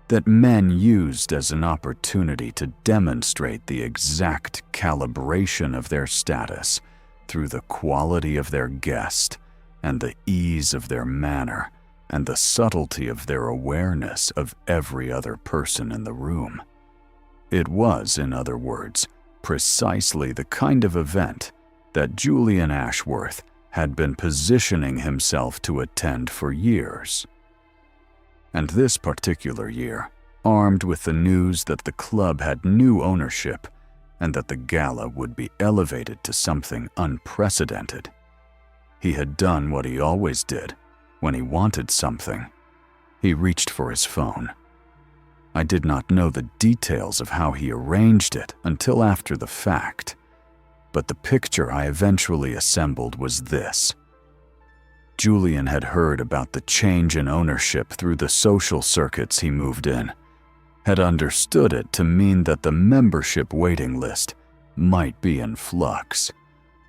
Speaker 1: that men used as an opportunity to demonstrate the exact calibration of their status through the quality of their guest and the ease of their manner and the subtlety of their awareness of every other person in the room. It was, in other words, precisely the kind of event that Julian Ashworth had been positioning himself to attend for years. And this particular year, armed with the news that the club had new ownership and that the gala would be elevated to something unprecedented, he had done what he always did when he wanted something. He reached for his phone. I did not know the details of how he arranged it until after the fact, but the picture I eventually assembled was this. Julian had heard about the change in ownership through the social circuits he moved in, had understood it to mean that the membership waiting list might be in flux,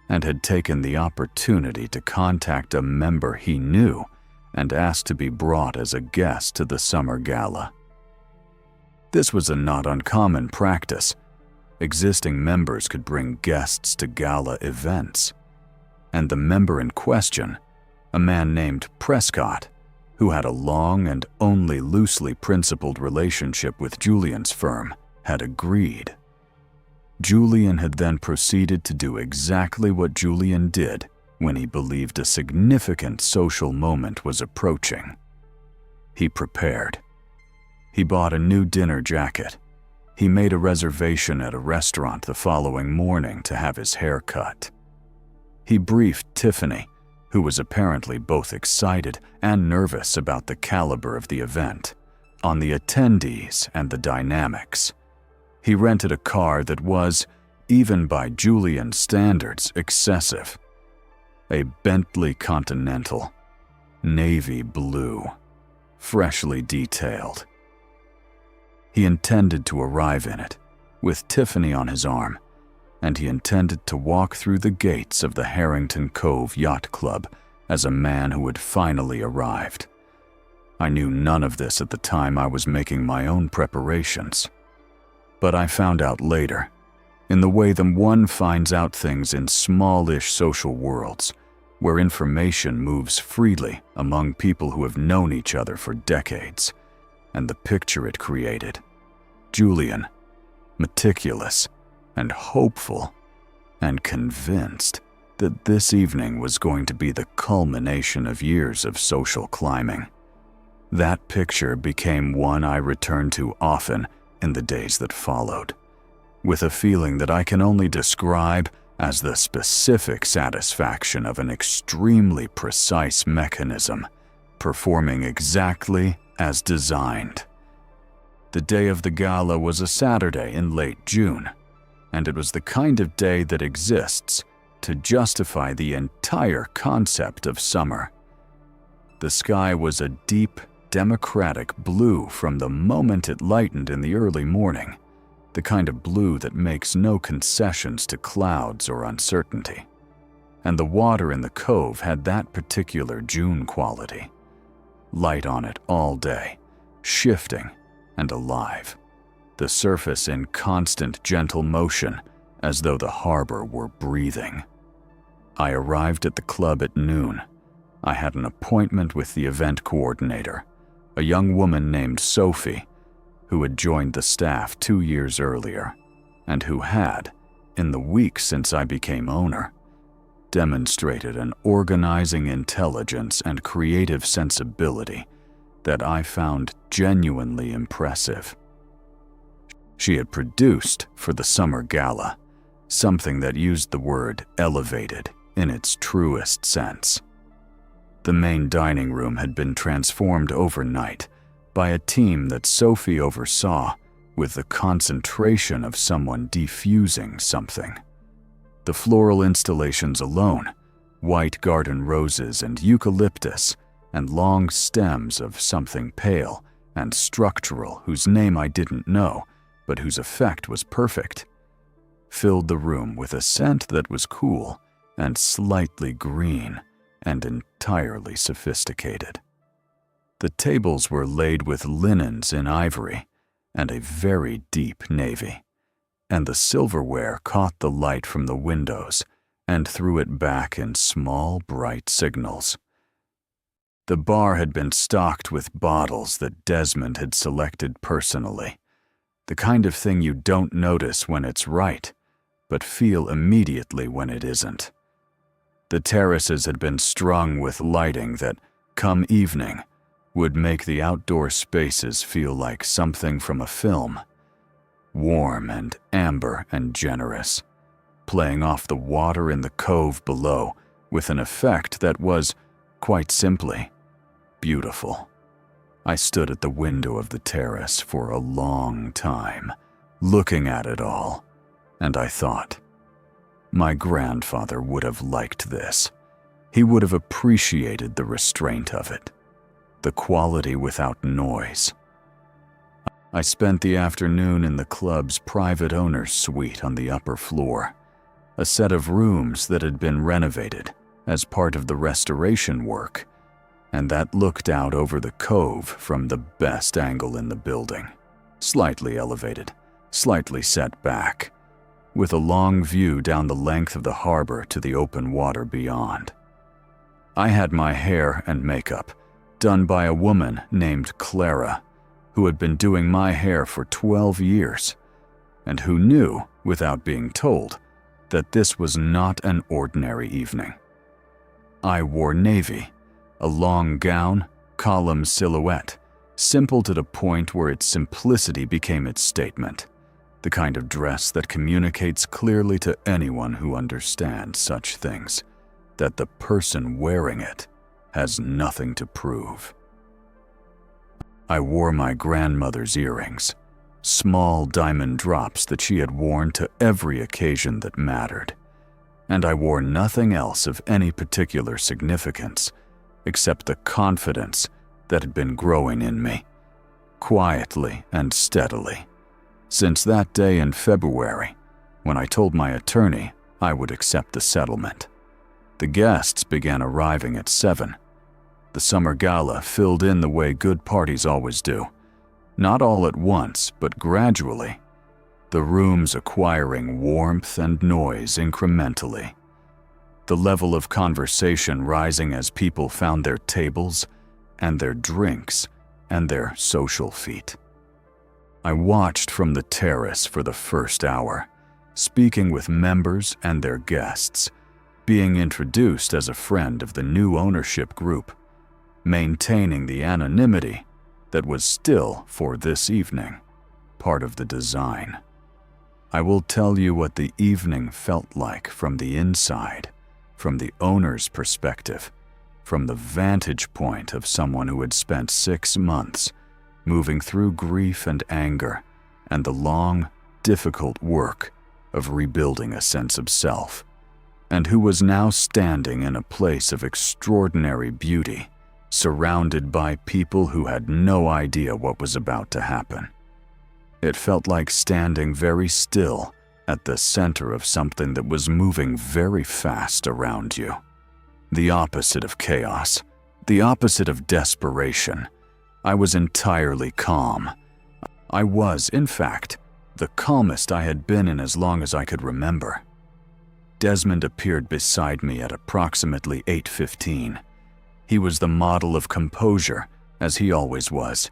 Speaker 1: and had taken the opportunity to contact a member he knew and ask to be brought as a guest to the summer gala. This was a not uncommon practice. Existing members could bring guests to gala events, and the member in question, a man named Prescott, who had a long and only loosely principled relationship with Julian's firm, had agreed. Julian had then proceeded to do exactly what Julian did when he believed a significant social moment was approaching. He prepared. He bought a new dinner jacket. He made a reservation at a restaurant the following morning to have his hair cut. He briefed Tiffany, who was apparently both excited and nervous about the caliber of the event, on the attendees and the dynamics. He rented a car that was, even by Julian's standards, excessive. A Bentley Continental, navy blue, freshly detailed. He intended to arrive in it, with Tiffany on his arm, and he intended to walk through the gates of the Harrington Cove Yacht Club as a man who had finally arrived. I knew none of this at the time I was making my own preparations. But I found out later, in the way that one finds out things in smallish social worlds, where information moves freely among people who have known each other for decades, and the picture it created. Julian, meticulous and hopeful and convinced that this evening was going to be the culmination of years of social climbing. That picture became one I returned to often in the days that followed, with a feeling that I can only describe as the specific satisfaction of an extremely precise mechanism, performing exactly as designed. The day of the gala was a Saturday in late June, and it was the kind of day that exists to justify the entire concept of summer. The sky was a deep, democratic blue from the moment it lightened in the early morning, the kind of blue that makes no concessions to clouds or uncertainty. And the water in the cove had that particular June quality. Light on it all day, shifting and alive, the surface in constant gentle motion as though the harbor were breathing. I arrived at the club at noon. I had an appointment with the event coordinator, a young woman named Sophie, who had joined the staff 2 years earlier, and who had, in the week since I became owner, demonstrated an organizing intelligence and creative sensibility that I found genuinely impressive. She had produced for the summer gala something that used the word elevated in its truest sense. The main dining room had been transformed overnight by a team that Sophie oversaw with the concentration of someone defusing something. The floral installations alone, white garden roses and eucalyptus, and long stems of something pale and structural whose name I didn't know, but whose effect was perfect, filled the room with a scent that was cool and slightly green and entirely sophisticated. The tables were laid with linens in ivory and a very deep navy, and the silverware caught the light from the windows and threw it back in small, bright signals. The bar had been stocked with bottles that Desmond had selected personally, the kind of thing you don't notice when it's right, but feel immediately when it isn't. The terraces had been strung with lighting that, come evening, would make the outdoor spaces feel like something from a film. Warm and amber and generous, playing off the water in the cove below with an effect that was, quite simply, beautiful. I stood at the window of the terrace for a long time, looking at it all, and I thought, my grandfather would have liked this. He would have appreciated the restraint of it, the quality without noise. I spent the afternoon in the club's private owner's suite on the upper floor, a set of rooms that had been renovated as part of the restoration work, and that looked out over the cove from the best angle in the building, slightly elevated, slightly set back, with a long view down the length of the harbor to the open water beyond. I had my hair and makeup done by a woman named Clara, who had been doing my hair for 12 years, and who knew, without being told, that this was not an ordinary evening. I wore navy, a long gown, column silhouette, simple to the point where its simplicity became its statement, the kind of dress that communicates clearly to anyone who understands such things, that the person wearing it has nothing to prove. I wore my grandmother's earrings, small diamond drops that she had worn to every occasion that mattered, and I wore nothing else of any particular significance except the confidence that had been growing in me, quietly and steadily, Since that day in February, when I told my attorney I would accept the settlement. The guests began arriving at 7. The summer gala filled in the way good parties always do. Not all at once, but gradually. The rooms acquiring warmth and noise incrementally. The level of conversation rising as people found their tables and their drinks and their social feet. I watched from the terrace for the first hour, speaking with members and their guests, being introduced as a friend of the new ownership group, maintaining the anonymity that was still, for this evening, part of the design. I will tell you what the evening felt like from the inside, from the owner's perspective, from the vantage point of someone who had spent 6 months moving through grief and anger and the long, difficult work of rebuilding a sense of self, and who was now standing in a place of extraordinary beauty, surrounded by people who had no idea what was about to happen. It felt like standing very still at the center of something that was moving very fast around you. The opposite of chaos, the opposite of desperation. I was entirely calm. I was, in fact, the calmest I had been in as long as I could remember. Desmond appeared beside me at approximately 8:15. He was the model of composure, as he always was.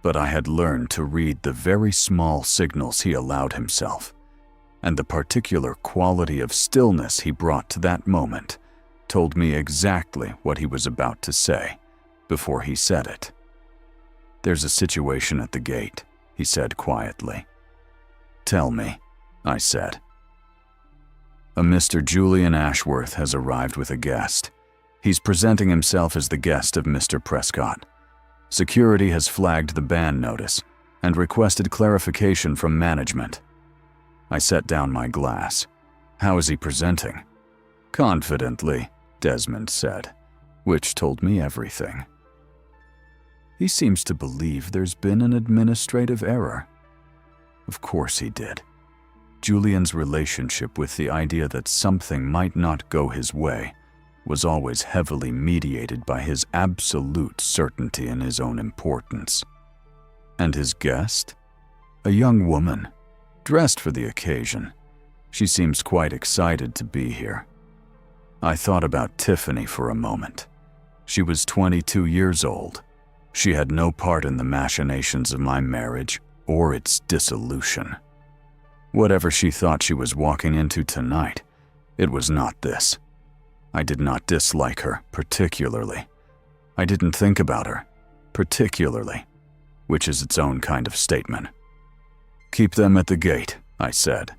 Speaker 1: But I had learned to read the very small signals he allowed himself, and the particular quality of stillness he brought to that moment told me exactly what he was about to say before he said it. "There's a situation at the gate," he said quietly. "Tell me," I said. "A Mr. Julian Ashworth has arrived with a guest. He's presenting himself as the guest of Mr. Prescott. Security has flagged the ban notice and requested clarification from management." I set down my glass. "How is he presenting?" "Confidently," Desmond said, which told me everything. "He seems to believe there's been an administrative error." Of course he did. Julian's relationship with the idea that something might not go his way was always heavily mediated by his absolute certainty in his own importance. And his guest? A young woman, dressed for the occasion. She seems quite excited to be here. I thought about Tiffany for a moment. She was 22 years old. She had no part in the machinations of my marriage or its dissolution. Whatever she thought she was walking into tonight, it was not this. I did not dislike her particularly. I didn't think about her particularly, which is its own kind of statement. "Keep them at the gate," I said.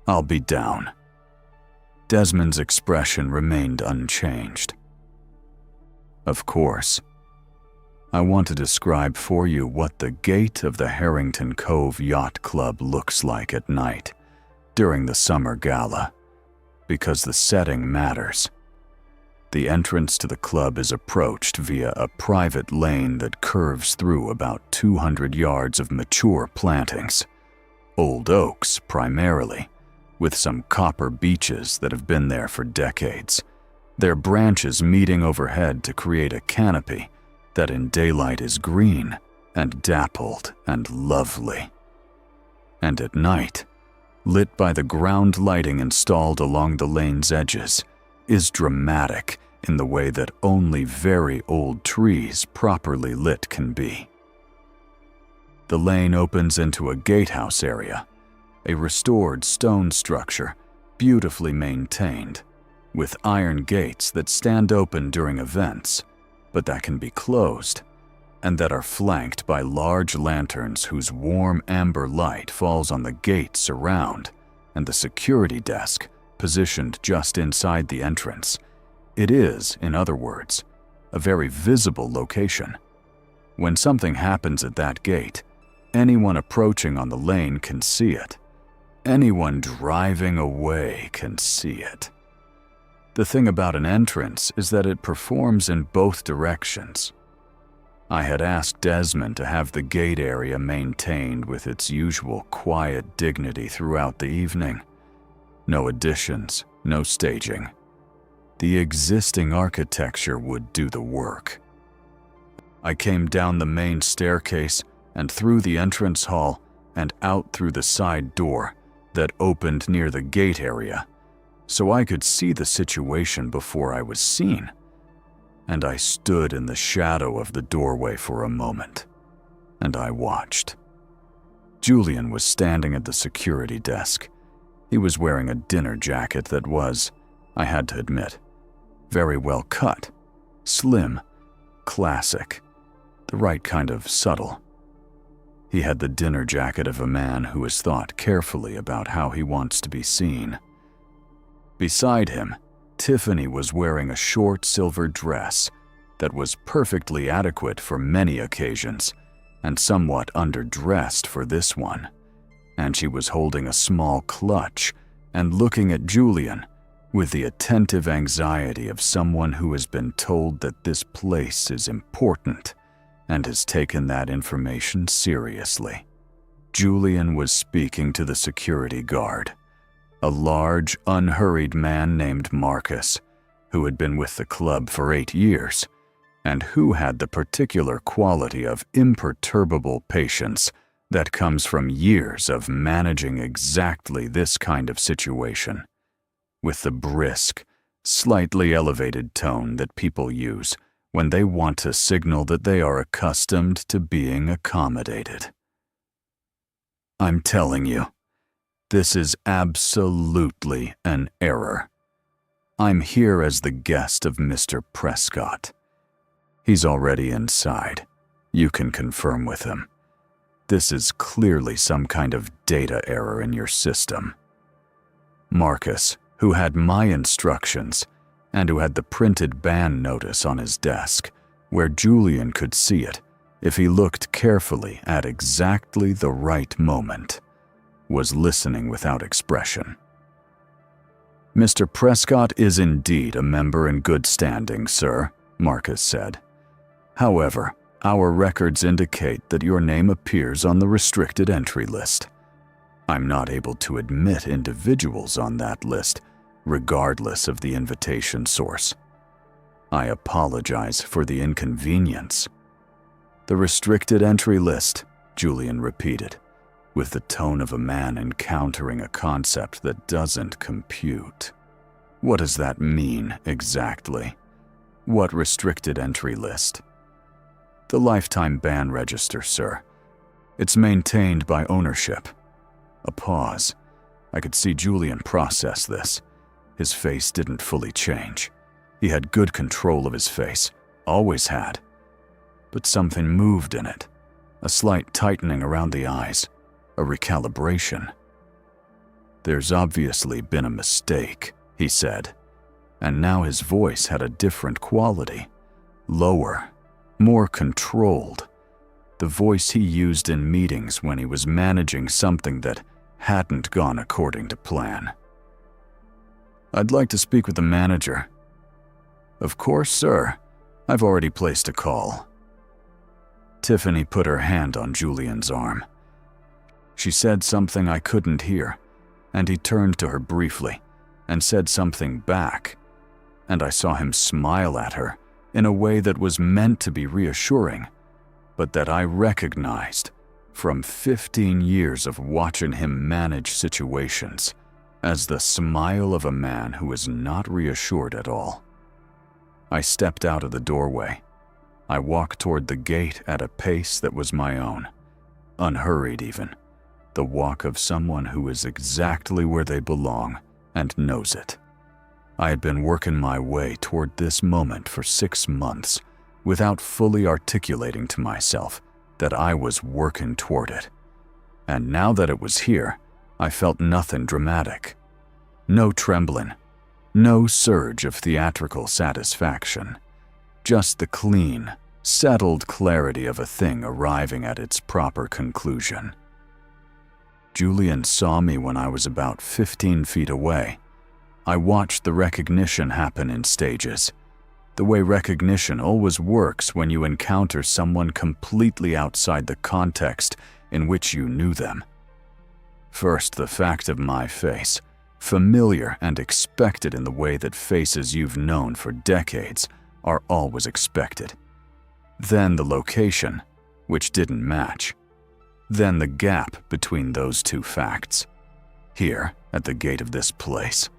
Speaker 1: "I'll be down." Desmond's expression remained unchanged. Of course. I want to describe for you what the gate of the Harrington Cove Yacht Club looks like at night during the summer gala, because the setting matters. The entrance to the club is approached via a private lane that curves through about 200 yards of mature plantings, old oaks primarily, with some copper beeches that have been there for decades, their branches meeting overhead to create a canopy that in daylight is green and dappled and lovely. And at night, lit by the ground lighting installed along the lane's edges, is dramatic in the way that only very old trees properly lit can be. The lane opens into a gatehouse area, a restored stone structure, beautifully maintained, with iron gates that stand open during events, but that can be closed, and that are flanked by large lanterns whose warm amber light falls on the gates around and the security desk positioned just inside the entrance. It is, in other words, a very visible location. When something happens at that gate, anyone approaching on the lane can see it. Anyone driving away can see it. The thing about an entrance is that it performs in both directions. I had asked Desmond to have the gate area maintained with its usual quiet dignity throughout the evening. No additions, no staging. The existing architecture would do the work. I came down the main staircase and through the entrance hall and out through the side door that opened near the gate area, so I could see the situation before I was seen. And I stood in the shadow of the doorway for a moment, and I watched. Julian was standing at the security desk. He was wearing a dinner jacket that was, I had to admit, very well cut, slim, classic, the right kind of subtle. He had the dinner jacket of a man who has thought carefully about how he wants to be seen. Beside him, Tiffany was wearing a short silver dress that was perfectly adequate for many occasions and somewhat underdressed for this one, and she was holding a small clutch and looking at Julian with the attentive anxiety of someone who has been told that this place is important and has taken that information seriously. Julian was speaking to the security guard, a large, unhurried man named Marcus, who had been with the club for 8 years, and who had the particular quality of imperturbable patience that comes from years of managing exactly this kind of situation, with the brisk, slightly elevated tone that people use when they want to signal that they are accustomed to being accommodated. I'm telling you, this is absolutely an error. I'm here as the guest of Mr. Prescott. He's already inside. You can confirm with him. This is clearly some kind of data error in your system. Marcus, who had my instructions, and who had the printed ban notice on his desk, where Julian could see it if he looked carefully at exactly the right moment, was listening without expression. Mr. Prescott is indeed a member in good standing, sir, Marcus said. However, our records indicate that your name appears on the restricted entry list. I'm not able to admit individuals on that list, regardless of the invitation source. I apologize for the inconvenience. The restricted entry list, Julian repeated, with the tone of a man encountering a concept that doesn't compute. What does that mean, exactly? What restricted entry list? The lifetime ban register, sir. It's maintained by ownership. A pause. I could see Julian process this. His face didn't fully change. He had good control of his face, always had. But something moved in it. A slight tightening around the eyes. A recalibration. There's obviously been a mistake, he said. And now his voice had a different quality. Lower. More controlled. The voice he used in meetings when he was managing something that hadn't gone according to plan. I'd like to speak with the manager. Of course, sir. I've already placed a call. Tiffany put her hand on Julian's arm. She said something I couldn't hear, and he turned to her briefly and said something back, and I saw him smile at her in a way that was meant to be reassuring, but that I recognized from 15 years of watching him manage situations as the smile of a man who is not reassured at all. I stepped out of the doorway. I walked toward the gate at a pace that was my own, unhurried even, the walk of someone who is exactly where they belong and knows it. I had been working my way toward this moment for 6 months without fully articulating to myself that I was working toward it. And now that it was here, I felt nothing dramatic. No trembling, no surge of theatrical satisfaction. Just the clean, settled clarity of a thing arriving at its proper conclusion. Julian saw me when I was about 15 feet away. I watched the recognition happen in stages. The way recognition always works when you encounter someone completely outside the context in which you knew them. First, the fact of my face, familiar and expected in the way that faces you've known for decades are always expected. Then the location, which didn't match. Then the gap between those two facts. Here, at the gate of this place.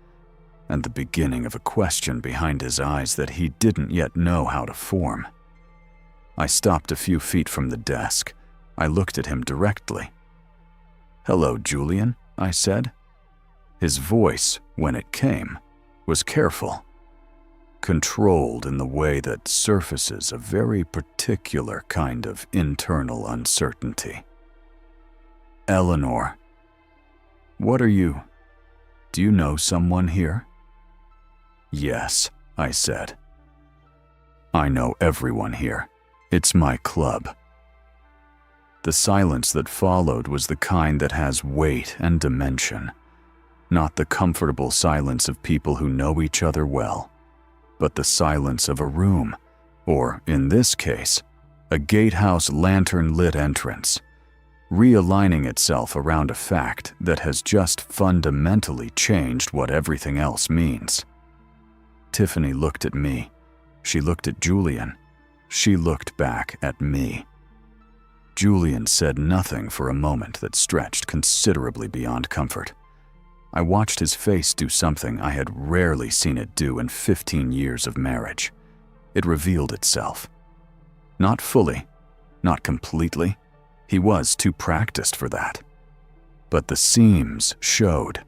Speaker 1: And the beginning of a question behind his eyes that he didn't yet know how to form. I stopped a few feet from the desk. I looked at him directly. "Hello, Julian," I said. His voice, when it came, was careful, controlled in the way that surfaces a very particular kind of internal uncertainty. "Eleanor, what are you? Do you know someone here?" "Yes," I said. "I know everyone here. It's my club." The silence that followed was the kind that has weight and dimension, not the comfortable silence of people who know each other well, but the silence of a room, or, in this case, a gatehouse lantern-lit entrance, realigning itself around a fact that has just fundamentally changed what everything else means. Tiffany looked at me. She looked at Julian. She looked back at me. Julian said nothing for a moment that stretched considerably beyond comfort. I watched his face do something I had rarely seen it do in 15 years of marriage. It revealed itself. Not fully, not completely. He was too practiced for that. But the seams showed.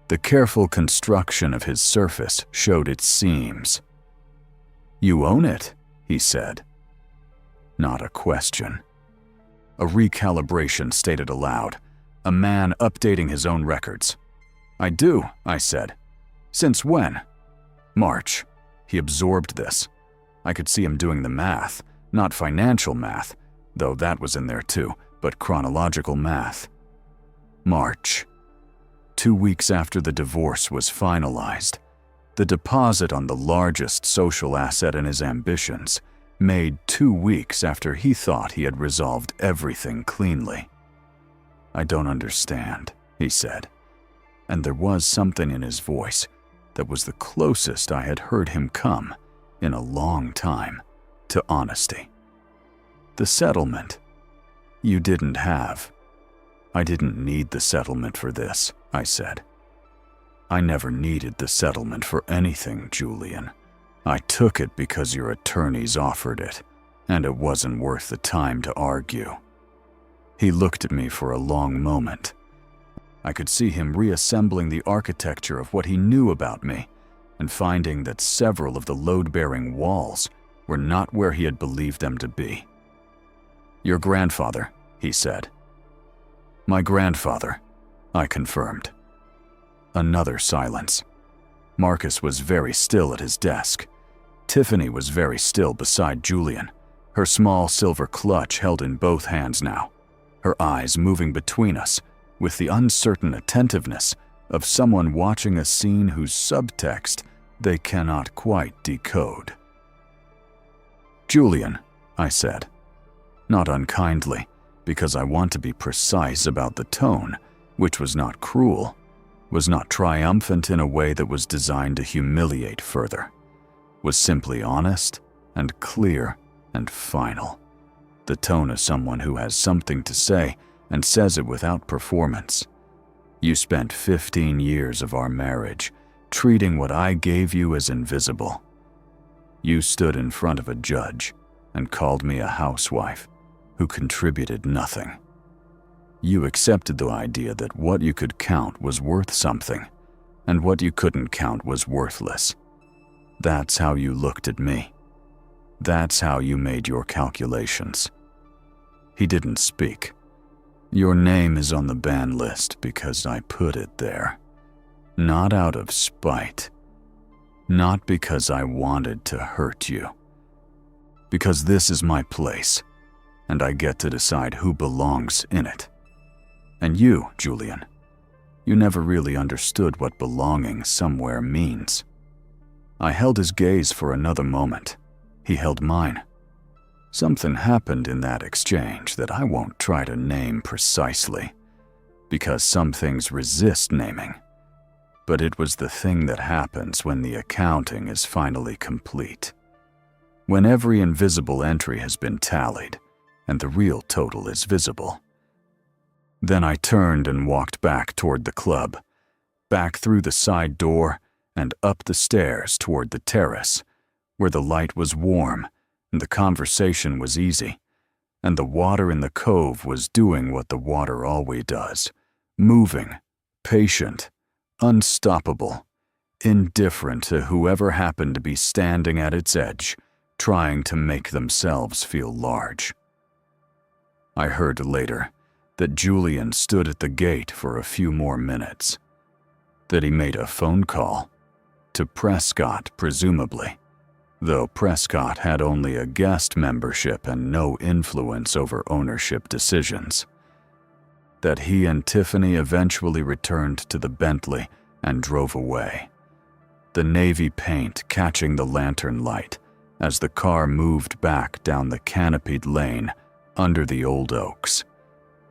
Speaker 1: The careful construction of his surface showed its seams. "You own it," he said. Not a question. A recalibration stated aloud, a man updating his own records. "I do," I said. "Since when?" "March." He absorbed this. I could see him doing the math, not financial math, though that was in there too, but chronological math. March. 2 weeks after the divorce was finalized, the deposit on the largest social asset in his ambitions, made 2 weeks after he thought he had resolved everything cleanly. "I don't understand," he said, and there was something in his voice that was the closest I had heard him come, in a long time, to honesty. "The settlement. You didn't have. I didn't need the settlement for this," I said. "I never needed the settlement for anything, Julian. I took it because your attorneys offered it, and it wasn't worth the time to argue." He looked at me for a long moment. I could see him reassembling the architecture of what he knew about me, and finding that several of the load-bearing walls were not where he had believed them to be. "Your grandfather," he said. "My grandfather," I confirmed. Another silence. Marcus was very still at his desk. Tiffany was very still beside Julian, her small silver clutch held in both hands now, her eyes moving between us with the uncertain attentiveness of someone watching a scene whose subtext they cannot quite decode. "Julian," I said, not unkindly, because I want to be precise about the tone, which was not cruel, was not triumphant in a way that was designed to humiliate further, was simply honest and clear and final. The tone of someone who has something to say and says it without performance. "You spent 15 years of our marriage treating what I gave you as invisible. You stood in front of a judge and called me a housewife who contributed nothing. You accepted the idea that what you could count was worth something, and what you couldn't count was worthless. That's how you looked at me. That's how you made your calculations." He didn't speak. "Your name is on the ban list because I put it there. Not out of spite. Not because I wanted to hurt you. Because this is my place, and I get to decide who belongs in it. And you, Julian, you never really understood what belonging somewhere means." I held his gaze for another moment. He held mine. Something happened in that exchange that I won't try to name precisely, because some things resist naming. But it was the thing that happens when the accounting is finally complete. When every invisible entry has been tallied, and the real total is visible. Then I turned and walked back toward the club, back through the side door and up the stairs toward the terrace, where the light was warm and the conversation was easy, and the water in the cove was doing what the water always does, moving, patient, unstoppable, indifferent to whoever happened to be standing at its edge, trying to make themselves feel large. I heard later that Julian stood at the gate for a few more minutes, that he made a phone call, to Prescott presumably, though Prescott had only a guest membership and no influence over ownership decisions, that he and Tiffany eventually returned to the Bentley and drove away, the navy paint catching the lantern light as the car moved back down the canopied lane under the old oaks,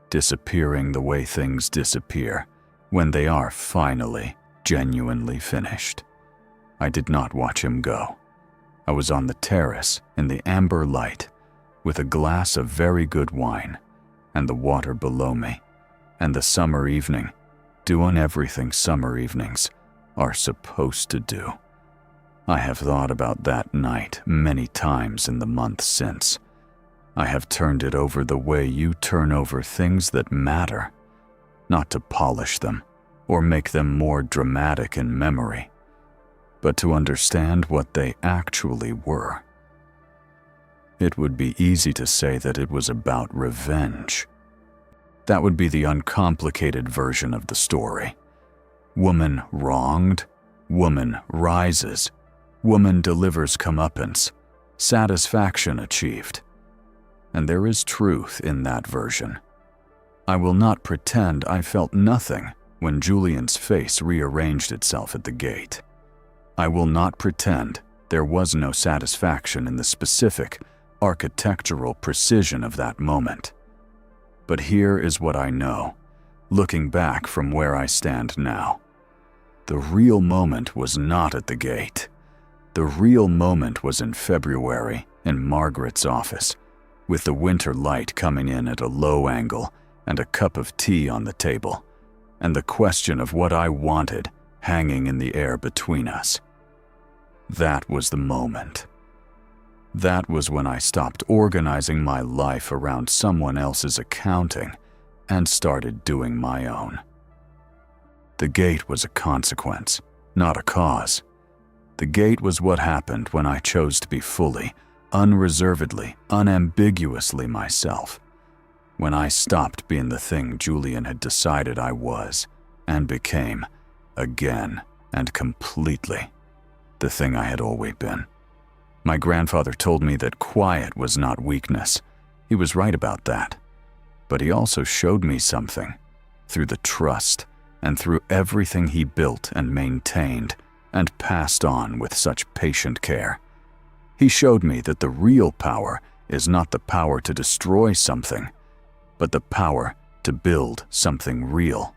Speaker 1: disappearing the way things disappear when they are finally, genuinely finished. I did not watch him go. I was on the terrace in the amber light with a glass of very good wine and the water below me and the summer evening, doing everything summer evenings are supposed to do. I have thought about that night many times in the months since. I have turned it over the way you turn over things that matter, not to polish them or make them more dramatic in memory, but to understand what they actually were. It would be easy to say that it was about revenge. That would be the uncomplicated version of the story. Woman wronged, woman rises, woman delivers comeuppance, satisfaction achieved. And there is truth in that version. I will not pretend I felt nothing when Julian's face rearranged itself at the gate. I will not pretend there was no satisfaction in the specific, architectural precision of that moment. But here is what I know, looking back from where I stand now. The real moment was not at the gate. The real moment was in February in Margaret's office, with the winter light coming in at a low angle and a cup of tea on the table, and the question of what I wanted hanging in the air between us. That was the moment. That was when I stopped organizing my life around someone else's accounting and started doing my own. The gate was a consequence, not a cause. The gate was what happened when I chose to be fully, unreservedly, unambiguously myself. When I stopped being the thing Julian had decided I was and became, again and completely, the thing I had always been. My grandfather told me that quiet was not weakness. He was right about that. But he also showed me something, through the trust and through everything he built and maintained and passed on with such patient care. He showed me that the real power is not the power to destroy something, but the power to build something real,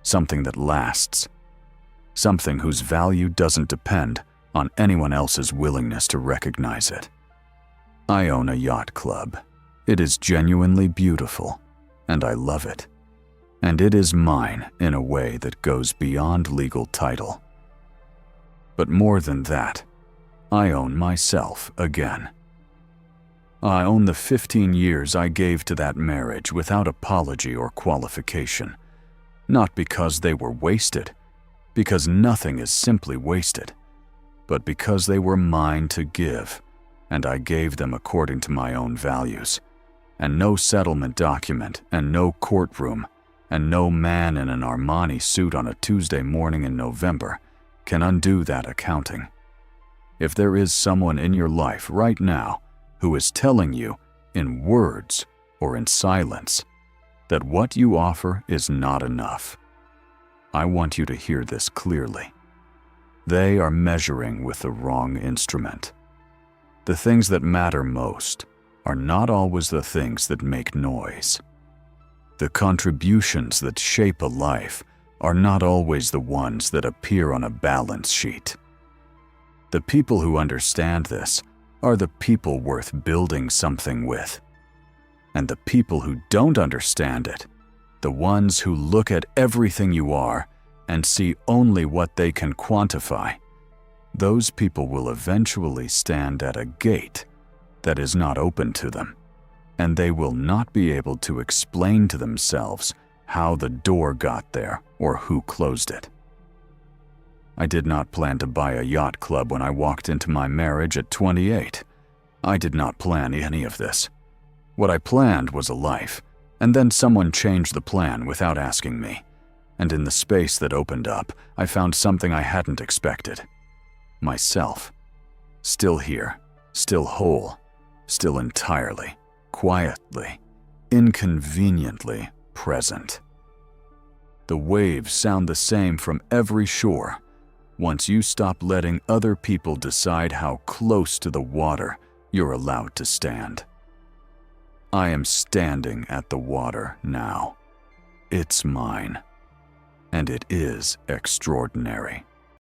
Speaker 1: something that lasts, something whose value doesn't depend on anyone else's willingness to recognize it. I own a yacht club. It is genuinely beautiful, and I love it. And it is mine in a way that goes beyond legal title. But more than that, I own myself again. I own the 15 years I gave to that marriage without apology or qualification, not because they were wasted, because nothing is simply wasted, but because they were mine to give, and I gave them according to my own values, and no settlement document, and no courtroom, and no man in an Armani suit on a Tuesday morning in November can undo that accounting. If there is someone in your life right now who is telling you, in words or in silence, that what you offer is not enough, I want you to hear this clearly. They are measuring with the wrong instrument. The things that matter most are not always the things that make noise. The contributions that shape a life are not always the ones that appear on a balance sheet. The people who understand this are the people worth building something with. And the people who don't understand it, the ones who look at everything you are and see only what they can quantify, those people will eventually stand at a gate that is not open to them, and they will not be able to explain to themselves how the door got there or who closed it. I did not plan to buy a yacht club when I walked into my marriage at 28. I did not plan any of this. What I planned was a life, and then someone changed the plan without asking me. And in the space that opened up, I found something I hadn't expected. Myself. Still here, still whole, still entirely, quietly, inconveniently present. The waves sound the same from every shore once you stop letting other people decide how close to the water you're allowed to stand. I am standing at the water now. It's mine. And it is extraordinary.